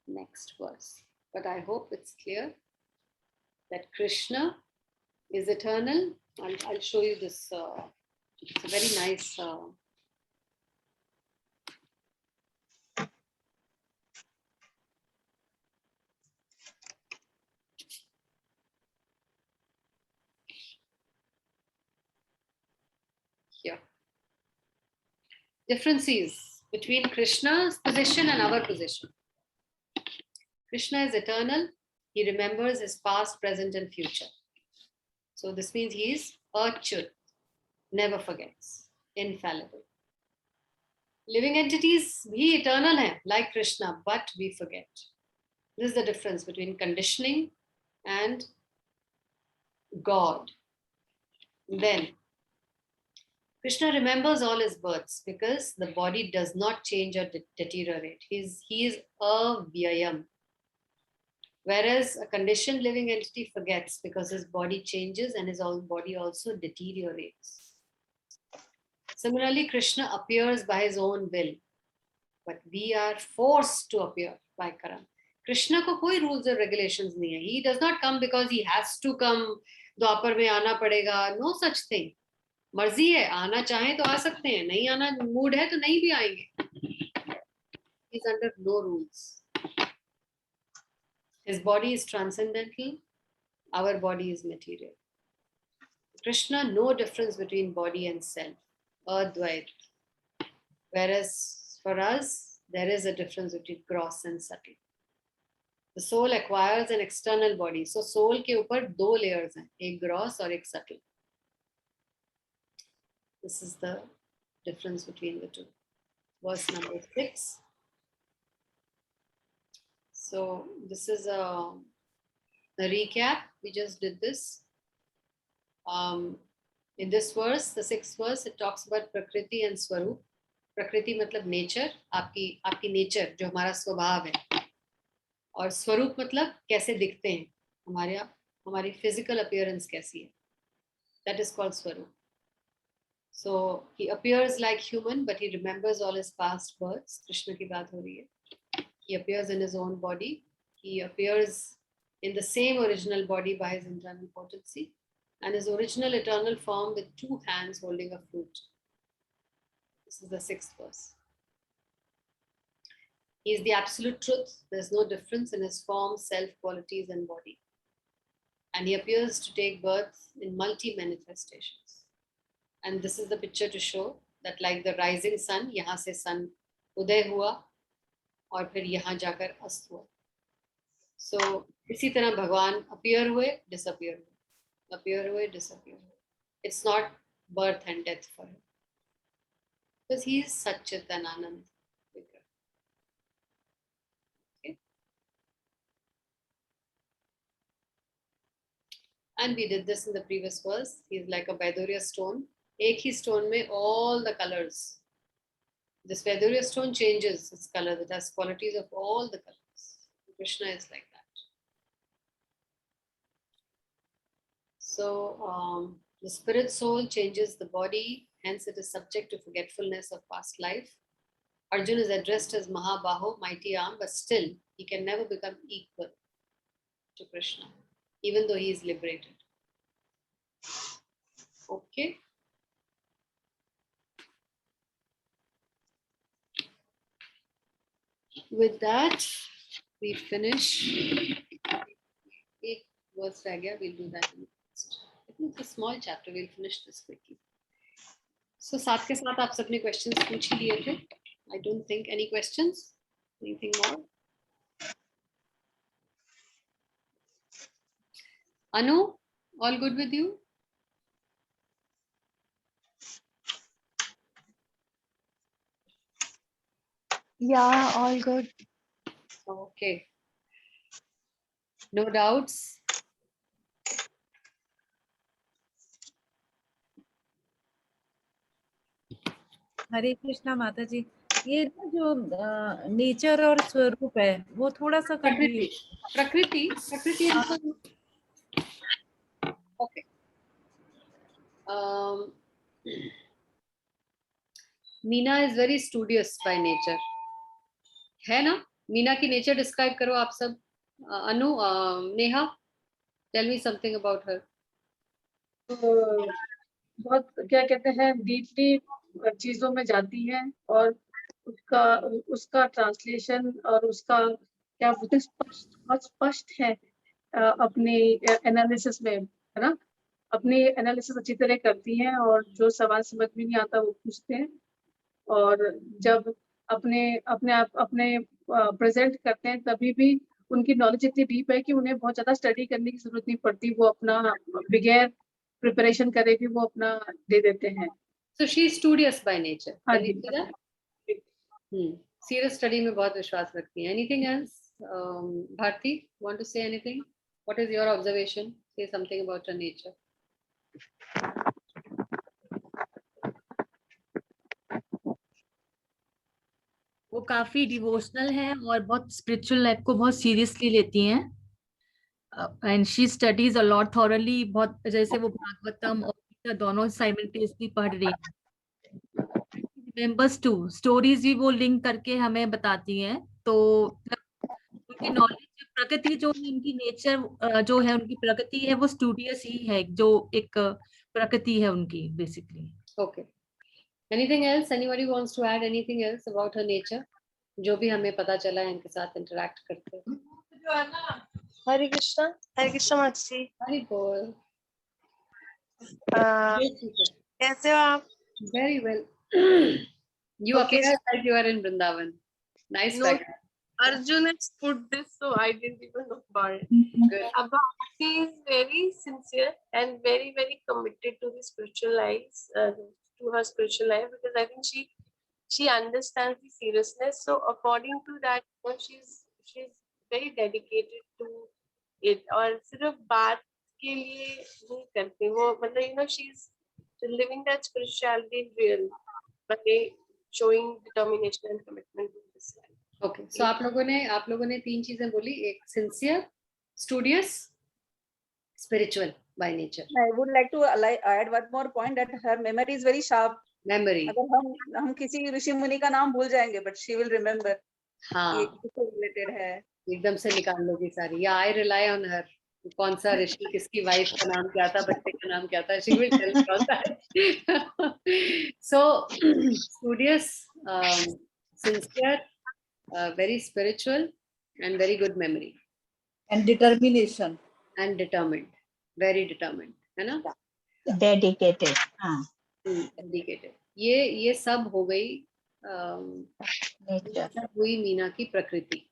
next verse, but I hope it's clear that Krishna is eternal. I'll show you this. It's a very nice here. Differences between Krishna's position and our position. Krishna is eternal. He remembers his past, present, and future. So this means he is Achyut, never forgets, infallible. Living entities bhi eternal hai, like Krishna, but we forget. This is the difference between conditioning and God. Then Krishna remembers all his births because the body does not change or deteriorate. He is avyayam. Whereas a conditioned living entity forgets because his body changes and his body also deteriorates. Similarly, Krishna appears by his own will, but we are forced to appear by karma. Krishna ko koi rules or regulations nahi hai. He does not come because he has to come. Dwapar mein aana padega. No such thing. मर्जी है, आना चाहे तो आ सकते हैं, नहीं आना mood है तो नहीं भी आएंगे. He is under no rules. His body is transcendental, our body is material. Krishna, no difference between body and self, Advait. Whereas for us, there is a difference between gross and subtle. The soul acquires an external body. So soul के ऊपर दो layers हैं, एक gross और एक subtle. This is the difference between the two. Verse number 6. So this is a recap. We just did this. In this verse, the 6th verse, it talks about Prakriti and Swarup. Prakriti मतलब nature, आपकी nature जो हमारा स्वभाव है. और स्वरूप मतलब कैसे दिखते हैं, हमारी physical appearance कैसी है. That is called Swarup. So he appears like human, but he remembers all his past births. Krishna की बात हो रही है. He appears in his own body. He appears in the same original body by his internal potency, and his original eternal form with two hands holding a flute. This is the 6th verse. He is the absolute truth. There is no difference in his form, self, qualities, and body. And he appears to take birth in multi-manifestations. And this is the picture to show that like the rising sun, यहाँ से sun उदय हुआ और फिर यहाँ जाकर अस्त हुआ. So इसी तरह भगवान appear हुए, disappear हुए, appear हुए, disappear हुए. It's not birth and death for him, because he is Satchit and Anand. Okay. And we did this in the previous verse. He is like a Vaidurya stone. एक ही stone में all the colors. This Vaidurya stone changes its color. It has qualities of all the colors. Krishna is like that. So the spirit soul changes the body, hence it is subject to forgetfulness of past life. Arjuna is addressed as Mahabaho, mighty arm, but still he can never become equal to Krishna, even though he is liberated. Okay. With that, we finish. Ek verse reh gaya, we'll do that next. I think it's a small chapter. We'll finish this quickly. So साथ के साथ आप सबने questions पूछ ही लिए थे. I don't think any questions. Anything more? Anu, all good with you? Yeah, all good. Okay. No doubts. हरे कृष्णा माता जी, ये ना जो नेचर और स्वरूप है वो थोड़ा सा प्रकृति, कंफ्यूज। प्रकृति, प्रकृति and स्वरूप. Okay. Meena is very studious by nature. है ना? मीना की नेचर डिस्क्राइब करो आप सब. Anu, Neha, tell me something about her. बहुत क्या कहते हैं डीपली चीजों में जाती है और उसका उसका ट्रांसलेशन और उसका क्या बोलते हैं स्पष्ट, बहुत स्पष्ट है अपने एनालिसिस में, है ना. अपनी एनालिसिस अच्छी तरह करती हैं और जो सवाल समझ में नहीं आता वो पूछते हैं, और जब अपने अपने आप अपने प्रेजेंट करते हैं तभी भी उनकी नॉलेज इतनी डीप है कि उन्हें बहुत ज्यादा स्टडी करने की जरूरत नहीं पड़ती, वो अपना बगैर प्रिपरेशन करे भी वो अपना दे देते हैं. So she is studious by nature. हाँ Can ji. you see that? Serious study में बहुत विश्वास रखती हैं. Anything else? Bharti, want to say anything? What is your observation? Say something about her nature. वो काफी डिवोशनल है और बहुत स्पिरिचुअल लाइफ को बहुत सीरियसली लेती हैं. And she studies a lot thoroughly. बहुत जैसे वो भागवतम और गीता दोनों साइमल्टेनियसली पढ़ रही हैं. रिमेम्बर्स टू स्टोरीज भी वो लिंक करके हमें बताती हैं. तो उनकी नॉलेज, प्रकृति जो है, उनकी नेचर जो है, उनकी प्रकृति है वो स्टूडियस ही है, जो एक प्रकृति है उनकी basically. Okay. Anything else? Anybody wants to add anything else about her nature? जो भी हमें पता चला है इनके साथ इंटरेक्ट करते हैं. हरे कृष्णा माता जी. हरि बोल. कैसे हो आप? Very well. You Okay. appear like you are in Vrindavan. Nice No. background. Arjun has put this, so I didn't even know about it. Good. She is very sincere and very, very committed to the spiritual life, to her spiritual life, because I think she understands the seriousness. So according to that, she's very dedicated to it. और सिर्फ बात के लिए नहीं करती वो, मतलब she's living that spirituality in real by showing determination and commitment to this life. Okay. So आप लोगों ने तीन चीजें बोली. एक sincere, studious, spiritual by nature. I would like to add one more point that her memory is very sharp. Memory. अगर हम किसी ऋषि मुनि का नाम भूल जाएंगे but she will remember. हाँ. ये किससे related है. एकदम से निकाल लोगी सारी. Yeah, I rely on her. कौन सा ऋषि, किसकी वाइफ का नाम क्या था, बच्चे का नाम क्या था, she will tell me all that. So studious, sincere, very spiritual, and very good memory. And determination. And determined, very determined, है ना? Dedicated. हाँ. Dedicated. ये सब हो गई. Nature. हुई मीना की प्रकृति.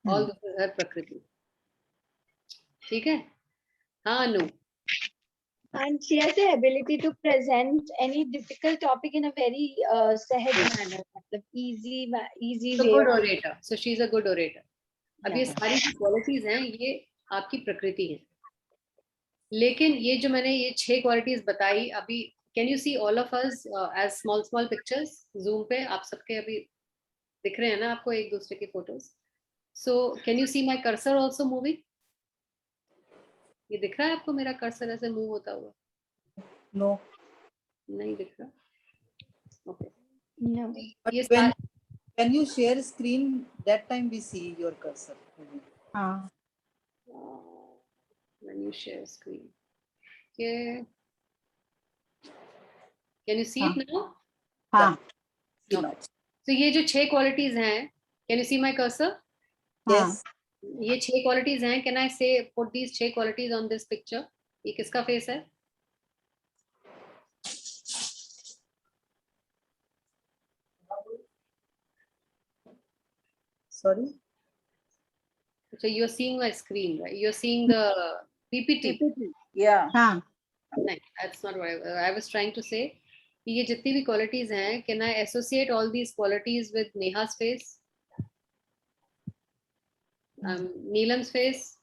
All this is her प्रकृति. ठीक है. हाँ अनु. And she has the ability to present any difficult topic in a very सहज manner, मतलब easy A way. good orator. So she is a good orator. अब ये Yeah. सारी जो क्वालिटीज हैं ये आपकी प्रकृति है. लेकिन ये जो मैंने ये 6 क्वालिटीज बताई अभी, can you see all of us as small pictures zoom पे? आप सबके अभी दिख रहे हैं ना आपको एक दूसरे के photos? So can you see my cursor also moving? ये दिख रहा है आपको मेरा कर्सर ऐसे मूव होता हुआ? No. नहीं दिख रहा. Okay. No. But when you share screen, that time we see your cursor. हाँ. When you share screen. Okay. Can you see it now? हाँ. Okay. So ये जो 6 क्वालिटीज हैं, can you see my cursor? Yes. ये 6 qualities हैं. Can I say put these 6 qualities on this picture? ये किसका face है? Sorry. So you're seeing my screen, right? You're seeing the PPT. Yeah. हाँ, No, that's not what I was trying to say. कि ये जितनी भी qualities हैं, can I associate all these qualities with Neha's face? Neelam's face,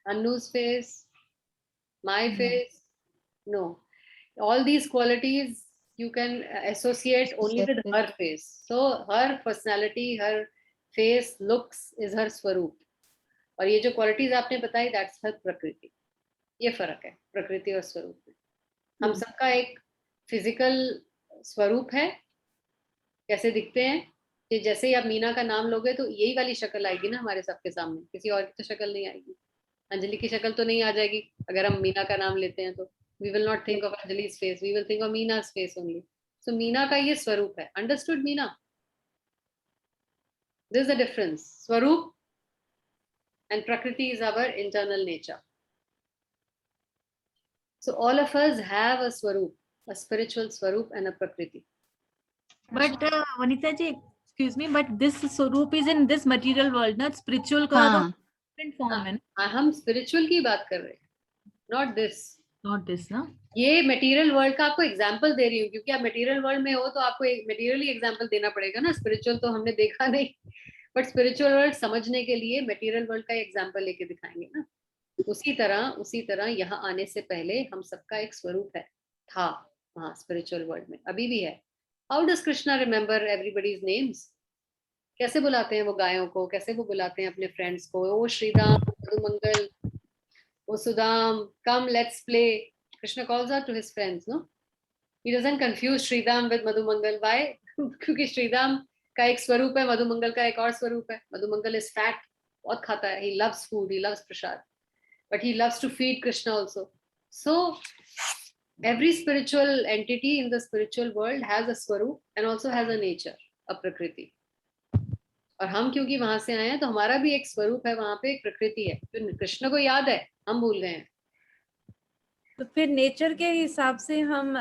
Anu's face, my face? No. All these qualities you can associate only with her face. So her personality, her face, looks is her स्वरूप. और ये जो qualities आपने बताई, that's her प्रकृति. ये फर्क है प्रकृति और स्वरूप में. हम सबका एक फिजिकल स्वरूप है, कैसे दिखते हैं. कि जैसे ही आप मीना का नाम लोगे तो यही वाली शक्ल आएगी ना हमारे सबके सामने, किसी और की तो शक्ल नहीं आएगी. अंजलि की शक्ल तो नहीं आ जाएगी अगर हम मीना का नाम लेते हैं तो. We will not think of Anjali's face, we will think of Meena's face only. So Meena का ये स्वरूप है. Understood, Meena? This is the difference. Swarup and Prakriti is our internal nature. So all of us have a Swarup, a spiritual Swarup and a Prakriti. But Vanita ji, excuse me, but this Swarup is in this material world, not spiritual का तो हाँ, different form है. हम spiritual की बात कर रहे हैं, not this. Not this, ना? ये मटेरियल वर्ल्ड का आपको एग्जांपल दे रही हूँ क्योंकि आप मटेरियल वर्ल्ड में हो तो आपको एक मटेरियली एग्जांपल देना पड़ेगा ना. स्पिरिचुअल तो हमने देखा नहीं, बट स्पिरिचुअल वर्ल्ड समझने के लिए मटेरियल वर्ल्ड का एग्जांपल लेके दिखाएंगे ना. उसी तरह यहाँ आने से पहले हम सबका एक स्वरूप है, था वहाँ स्पिरिचुअल वर्ल्ड में, अभी भी है. How does Krishna remember everybody's names? कैसे बुलाते हैं वो गायों को, कैसे वो बुलाते हैं अपने फ्रेंड्स को? ओ श्रीराम, मधुमंगल, ओ Sudam, come let's play. Krishna calls out to his friends, no? He doesn't confuse Sridham with Madhumangal. Why? क्योंकि श्रीराम का एक स्वरूप है, मधुमंगल का एक और स्वरूप है. मधुमंगल is fat, बहुत खाता है. He loves food, he loves prasad, but he loves to feed Krishna also. So every spiritual entity in the spiritual world has a swarup and also has a nature, a prakriti. और हम क्योंकि वहां से आए हैं तो हमारा भी एक स्वरूप है, वहां पे एक प्रकृति है जो कृष्ण को याद है, हम भूल गए हैं. तो फिर नेचर के हिसाब से हम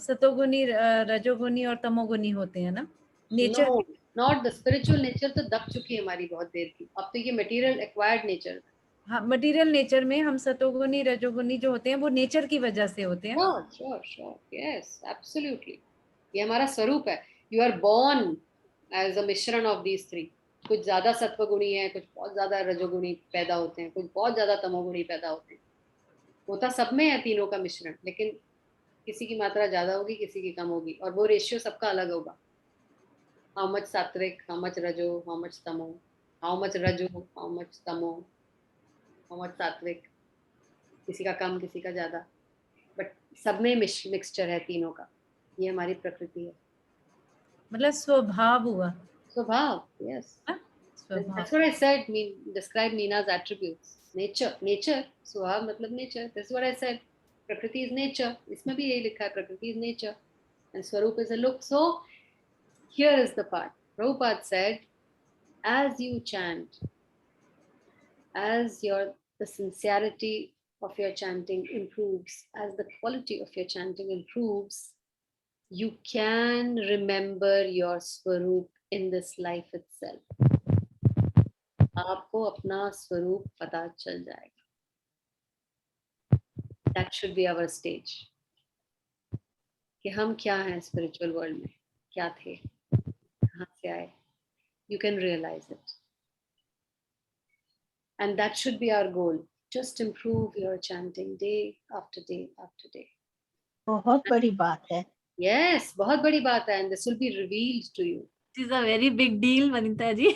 सतोगुनी, रजोगुनी और तमोगुनी होते हैं ना. Nature not the spiritual nature तो दब चुकी है हमारी बहुत देर की. अब तो ये मटेरियल एक्वायर्ड नेचर. हाँ, मटेरियल नेचर में हम सतोगुनी रजोगुनी जो होते हैं वो नेचर की वजह से होते हैं. Sure yes absolutely. ये हमारा स्वरूप है. You are born as a mishran of these three. कुछ ज्यादा सत्वगुणी है, कुछ बहुत ज्यादा रजोगुणी पैदा होते हैं, कुछ बहुत ज्यादा तमोगुणी पैदा होते हैं. होता सब में है तीनों का मिश्रण, लेकिन किसी की मात्रा ज्यादा होगी, किसी की कम होगी, और वो रेशियो सबका अलग होगा. हाउ मच सात्विक, हाउ मच रजो, हाउ मच तमो, हाउ मच रजो, हाउ मच तमो, हाउ मच सात्विक. किसी का कम, किसी का ज्यादा, बट सब में मिक्सचर है तीनों का. ये हमारी प्रकृति है. मतलब स्वभाव हुआ. स्वभाव, yes. That's what I said. Describe Nina's attributes. Nature. स्वभाव मतलब nature. That's what I said. Prakriti is nature. इसमें भी यही लिखा है, Prakriti is nature, and Swarup is a look. So here is the part. Prabhupada said, as you chant, as the sincerity of your chanting improves, as the quality of your chanting improves, you can remember your Swarup in this life itself. आपको अपना स्वरूप पता चल जाएगा. That should be our stage. कि हम क्या हैं स्पिरिचुअल वर्ल्ड में, क्या थे, कहाँ से आए. You can realize it. And that should be our goal. Just improve your chanting day after day after day. बहुत बड़ी बात है. Yes, बहुत बड़ी बात है. And this will be revealed to you. This is a very big deal, Vanita ji.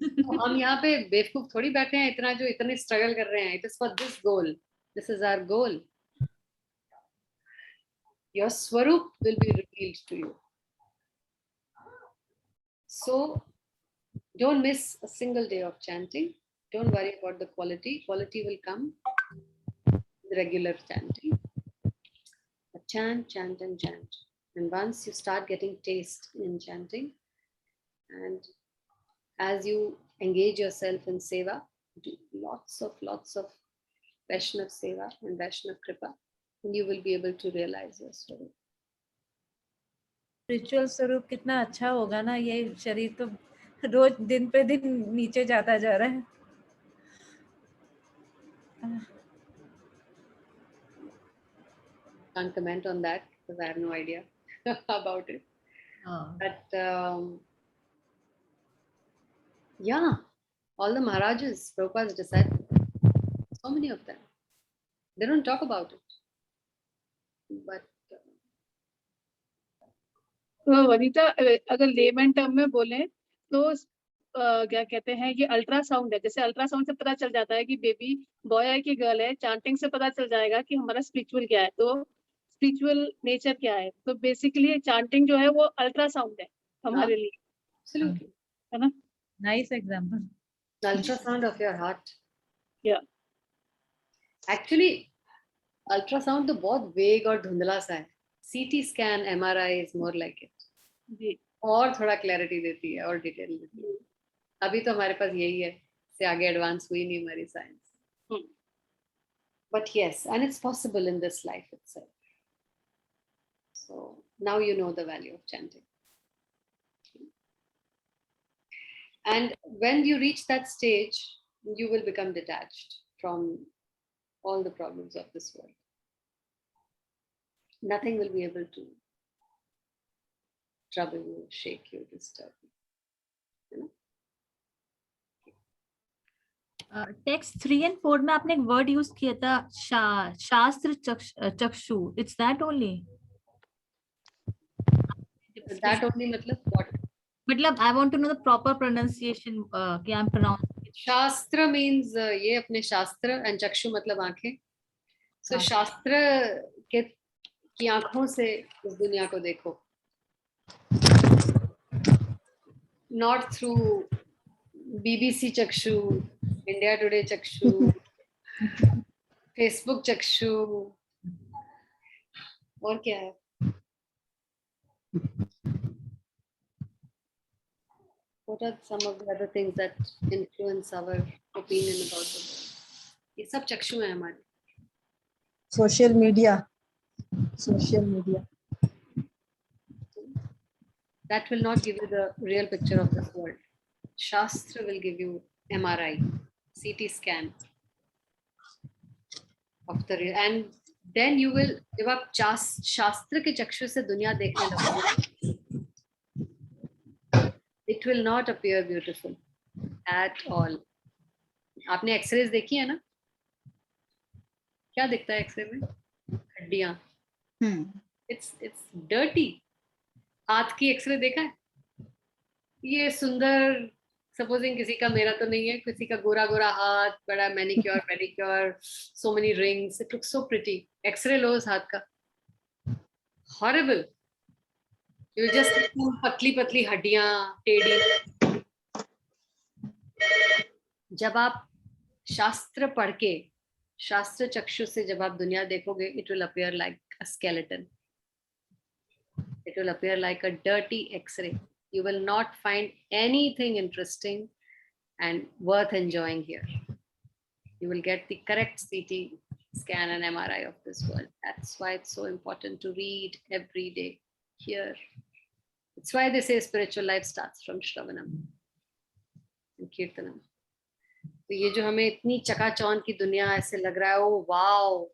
तो हम यहाँ पे बेवकूफ थोड़ी बैठे हैं इतना जो इतने स्ट्रगल कर रहे हैं. It is for this goal. This is our goal. Your Swarup will be revealed to you. So don't miss a single day of chanting. Don't worry about the quality. Quality will come with regular chanting. But chant, chant, and chant. And once you start getting taste in chanting, and as you engage yourself in seva, do lots of Vaishnav seva and Vaishnav kripa, and you will be able to realize your story. Spiritual स्वरूप कितना अच्छा होगा ना, ये शरीर तो रोज दिन पे दिन नीचे जाता जा रहा है। Can't comment on that because I have no idea about it. But yeah, all the Maharajas, Prabhupada's disciples, so many of them, they don't talk about it. But Vanita, अगर लेमन टर्म में बोले तो क्या कहते हैं, ये अल्ट्रासाउंड है। जैसे अल्ट्रासाउंड से पता चल जाता है कि बेबी बॉय है कि गर्ल है, चांटिंग से पता चल जाएगा कि हमारा स्पिरिचुअल क्या है, तो स्पिरिचुअल नेचर क्या है। तो बेसिकली चांटिंग जो है वो अल्ट्रासाउंड है हमारे लिए, absolutely, है ना। Nice example. the ultrasound of your heart. Yeah. Actually, ultrasound तो बहुत वेग और धुंधला सा है। CT scan, MRI is more like it. जी। और थोड़ा क्लैरिटी देती है और डिटेल देती है। अभी तो हमारे पास यही है, से आगे एडवांस हुई नहीं हमारी science. But yes, and it's possible in this life itself. So now you know the value of chanting. And when you reach that stage, you will become detached from all the problems of this world. Nothing will be able to trouble you, shake you, disturb you. Text 3 and 4 में आपने एक word use किया था, shastra chakshu, it's that only? That only मतलब what? मतलब I want to know the proper pronunciation कि I am pronouncing. Shastra means ये अपने शास्त्र, and चक्षु मतलब आंखें। So शास्त्र के की आंखों से इस दुनिया को देखो, not through BBC चक्षु, इंडिया टुडे चक्षु, फेसबुक चक्षु, और क्या है? What are some of the other things that influence our opinion about the world? ये सब चक्षु हैं हमारे। Social media. That will not give you the real picture of this world. Shastra will give you MRI, CT scan of the real, and then you will, जब आप शास्त्र के चक्षु से दुनिया देखने लगोगे, it will not appear beautiful at all. आपने एक्सरेज देखी है ना? क्या दिखता है एक्सरे में? हड्डियां। It's dirty. हाथ की एक्सरे देखा है? ये सुंदर, सपोजिंग किसी का, मेरा तो नहीं है, किसी का गोरा गोरा हाथ, बड़ा manicure pedicure, so many rings, it looks so pretty. X ray लो उस हाथ का, horrible. You just see पतली पतली हड्डियां, टेढ़ी। जब आप शास्त्र पढ़ के, शास्त्र चक्षु से जब आप दुनिया देखोगे, it will appear like a skeleton. It will appear like a dirty X-ray. You will not find anything interesting and worth enjoying here. You will get the correct CT scan and MRI of this world. That's why it's so important to read every day here. It's why they say spiritual life starts from Shravanam and Kirtanam. तो ये जो हमें इतनी चकाचौंध की दुनिया ऐसे लग रहा है, ओ वाओ,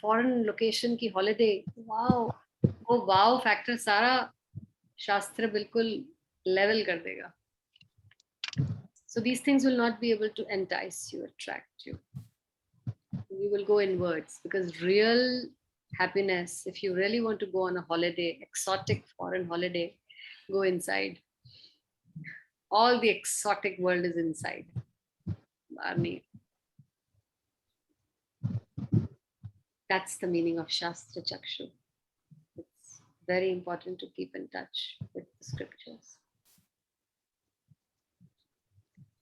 फॉरेन लोकेशन की हॉलिडे, वो वाओ फैक्टर सारा शास्त्र बिल्कुल लेवल कर देगा. So these things will not be able to entice you, attract you. You will go inwards, because real happiness, if you really want to go on a holiday, exotic foreign holiday, go inside. All the exotic world is inside. Barney. That's the meaning of Shastra Chakshu. It's very important to keep in touch with the scriptures.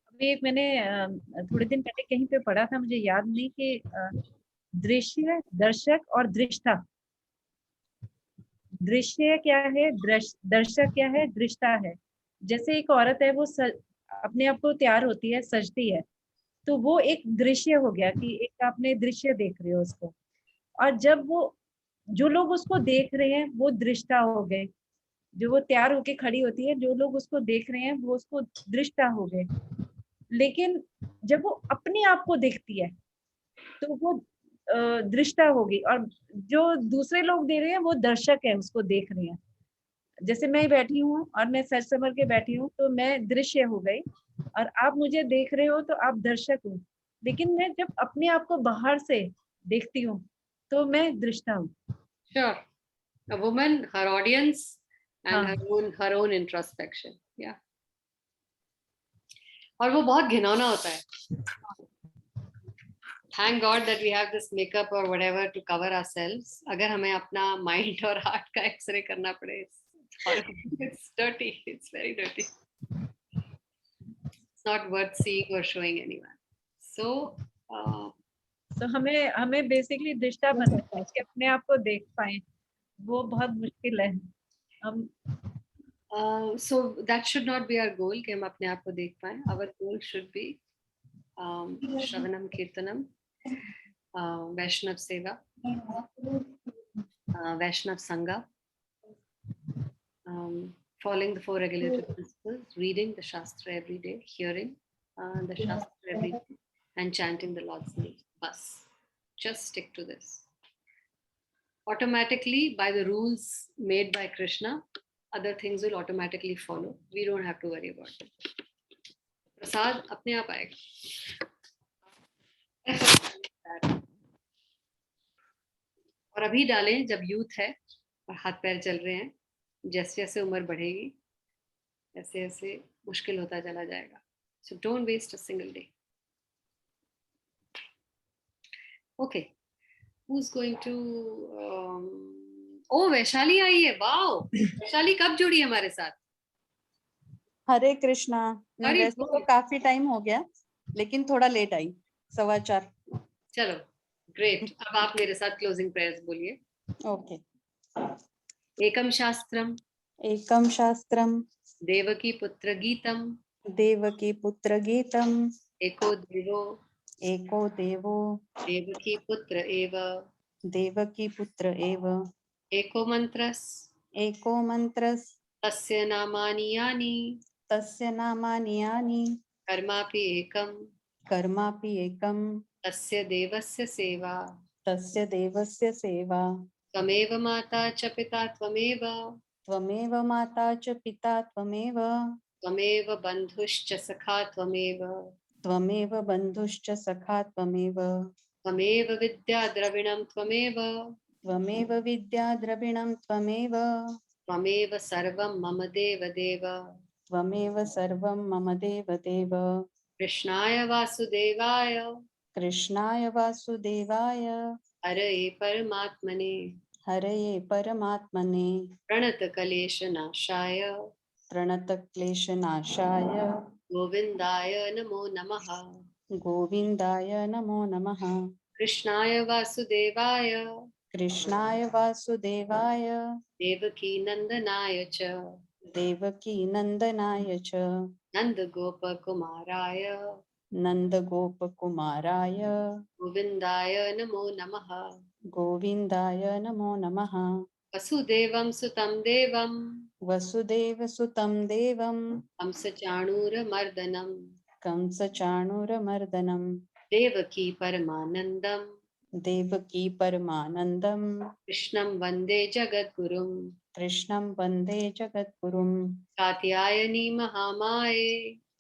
अभी एक मैंने थोड़े दिन पहले कहीं पे पढ़ा था, मुझे याद नहीं, कि दृश्य, दर्शक और दृष्टा. दृश्य क्या है, दर्शक क्या है, दृष्टा है. जैसे एक औरत है, वो अपने आप को तैयार होती है, सजती है, तो वो एक दृश्य हो गया कि एक आपने दृश्य देख रहे हो उसको. और जब वो जो लोग उसको देख रहे हैं वो दृष्टा हो गए, जो वो तैयार होके खड़ी होती है, जो लोग उसको देख रहे हैं वो उसको दृष्टा हो गए। लेकिन जब वो अपने आप को देखती है तो वो दृष्टा होगी, और जो दूसरे लोग दे रहे हैं वो दर्शक है, उसको देख रहे हैं। जैसे मैं बैठी हूँ और मैं सच संभल के बैठी हूँ तो मैं दृश्य हो गई, और आप मुझे देख रहे हो तो आप दर्शक हो। लेकिन मैं जब अपने आप को बाहर से देखती हूँ तो मैं दृष्टा हूँ। Sure. A woman, her audience, and हाँ, her own introspection. Yeah. और वो बहुत घिनौना होता है. Thank God that we have this makeup or whatever to cover ourselves. अगर हमें अपना mind और heart का X-ray करना पड़े, it's horrible. It's dirty. It's very dirty. It's not worth seeing or showing anyone. So, तो हमें बेसिकली दृष्टा बनना है कि अपने आप को देख पाए, वो बहुत मुश्किल है। हम so that should not be our goal कि हम अपने आप को देख पाएं. Our goal should be Shravanam Kirtanam, Vaishnav Seva, Vaishnav Sangha, following the 4 regulatory principles, reading the Shastra every day, hearing the Shastra every day, and chanting the Lord's name. Bas. Just stick to this. Automatically, by the rules made by Krishna, other things will automatically follow. We don't have to worry about it. Prasad apne aap aayega. और अभी डालें जब youth है और हाथ पैर चल रहे हैं. जैसे जैसे उम्र बढ़ेगी ऐसे ऐसे मुश्किल होता चला जाएगा. So don't waste a single day. Okay. Who's going to oh Vaishali आई है. वाओ, वैशाली कब जुड़ी हमारे साथ? हरे कृष्णा. नहीं, हरी वैसे तो बोल. काफी टाइम हो गया लेकिन थोड़ा लेट आई, 4:15. चलो ग्रेट. अब आप मेरे साथ क्लोजिंग प्रेयर्स बोलिए. ओके. एकम शास्त्रम एकम शास्त्रम देवकी पुत्र गीतम देवकी पुत्र गीतम एको देवो एको देवो देवकी पुत्र एव देवकी पुत्र एव एको मंत्रस एको मंत्रस तस्य नामानि यानि तस्य नामानि यानि कर्मापि एकम कर्मापि एकम तस्य देवस्य सेवा तस्य देवस्य सेवा त्वमेव माता च पिता त्वमेव त्वमेव माता च पिता त्वमेव त्वमेव बन्धुश्च सखा त्वमेव त्वमेव बन्धुश्च सखा त्वमेव त्वमेव विद्या द्रविणं त्वमेव त्वमेव विद्या द्रविणं त्वमेव त्वमेव सर्वं मम देव देव. त्वमेव सर्वं मम देव देव. कृष्णाय वासुदेवाय कृष्णाय वासुदेवाय हरये परमात्मने हरये परमात्मने प्रणतक्लेशनाशाय प्रणतक्लेशनाशाय गोविन्दाय नमो नमः. गोविन्दाय नमो नमः. कृष्णाय वासुदेवाय कृष्णाय वासुदेवाय देवकी नन्दनाय च देवकी नन्दनाय च नन्दगोपकुमाराय नन्दगोपकुमाराय गोविन्दाय नमो नमः. गोविन्दाय नमो नमः. वसुदेवं सुतं देवं वसुदेवसुतं देवं कंसचाणूरमर्दनं कंसचाणूरमर्दनं देवकी परमानन्दं देवकी परमानन्दं कृष्णं वन्दे जगद्गुरुं. कृष्णं वन्दे जगद्गुरुं. कात्यायनी महामाये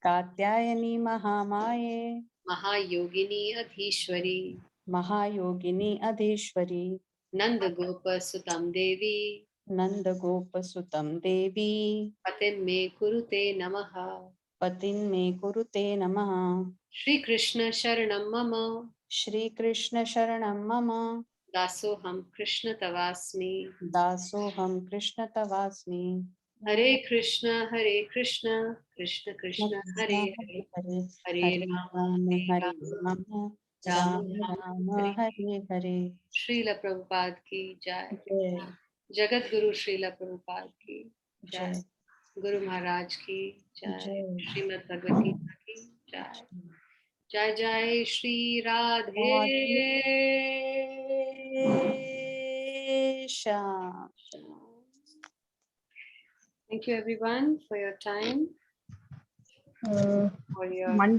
कात्यायनी महामाये महायोगिनी अधीश्वरी महायोगिनी अधीश्वरी नन्दगोपसुतं देवी नन्दगोपसुतं देवी पतिं मे कुरुते नमः. पतिं मे कुरुते नमः. श्रीकृष्ण शरणं मम श्रीकृष्ण शरणं मम दासोऽहं कृष्ण तवास्मि. दासोऽहं कृष्ण तवास्मि. हरे कृष्ण कृष्ण कृष्ण हरे हरे हरे हरे हरे राम हरे राम राम राम राम राम राम हरे. हरे हरे. श्रील प्रभुपाद की जय. जय जगत गुरु श्रील प्रभुपाद की जय. जय गुरु महाराज की जय. जय. श्रीमद् भगवद गीता की जय. जय जय Shri Radhe. Radhe Sham. Thank you everyone for your time. Uh, For your Monday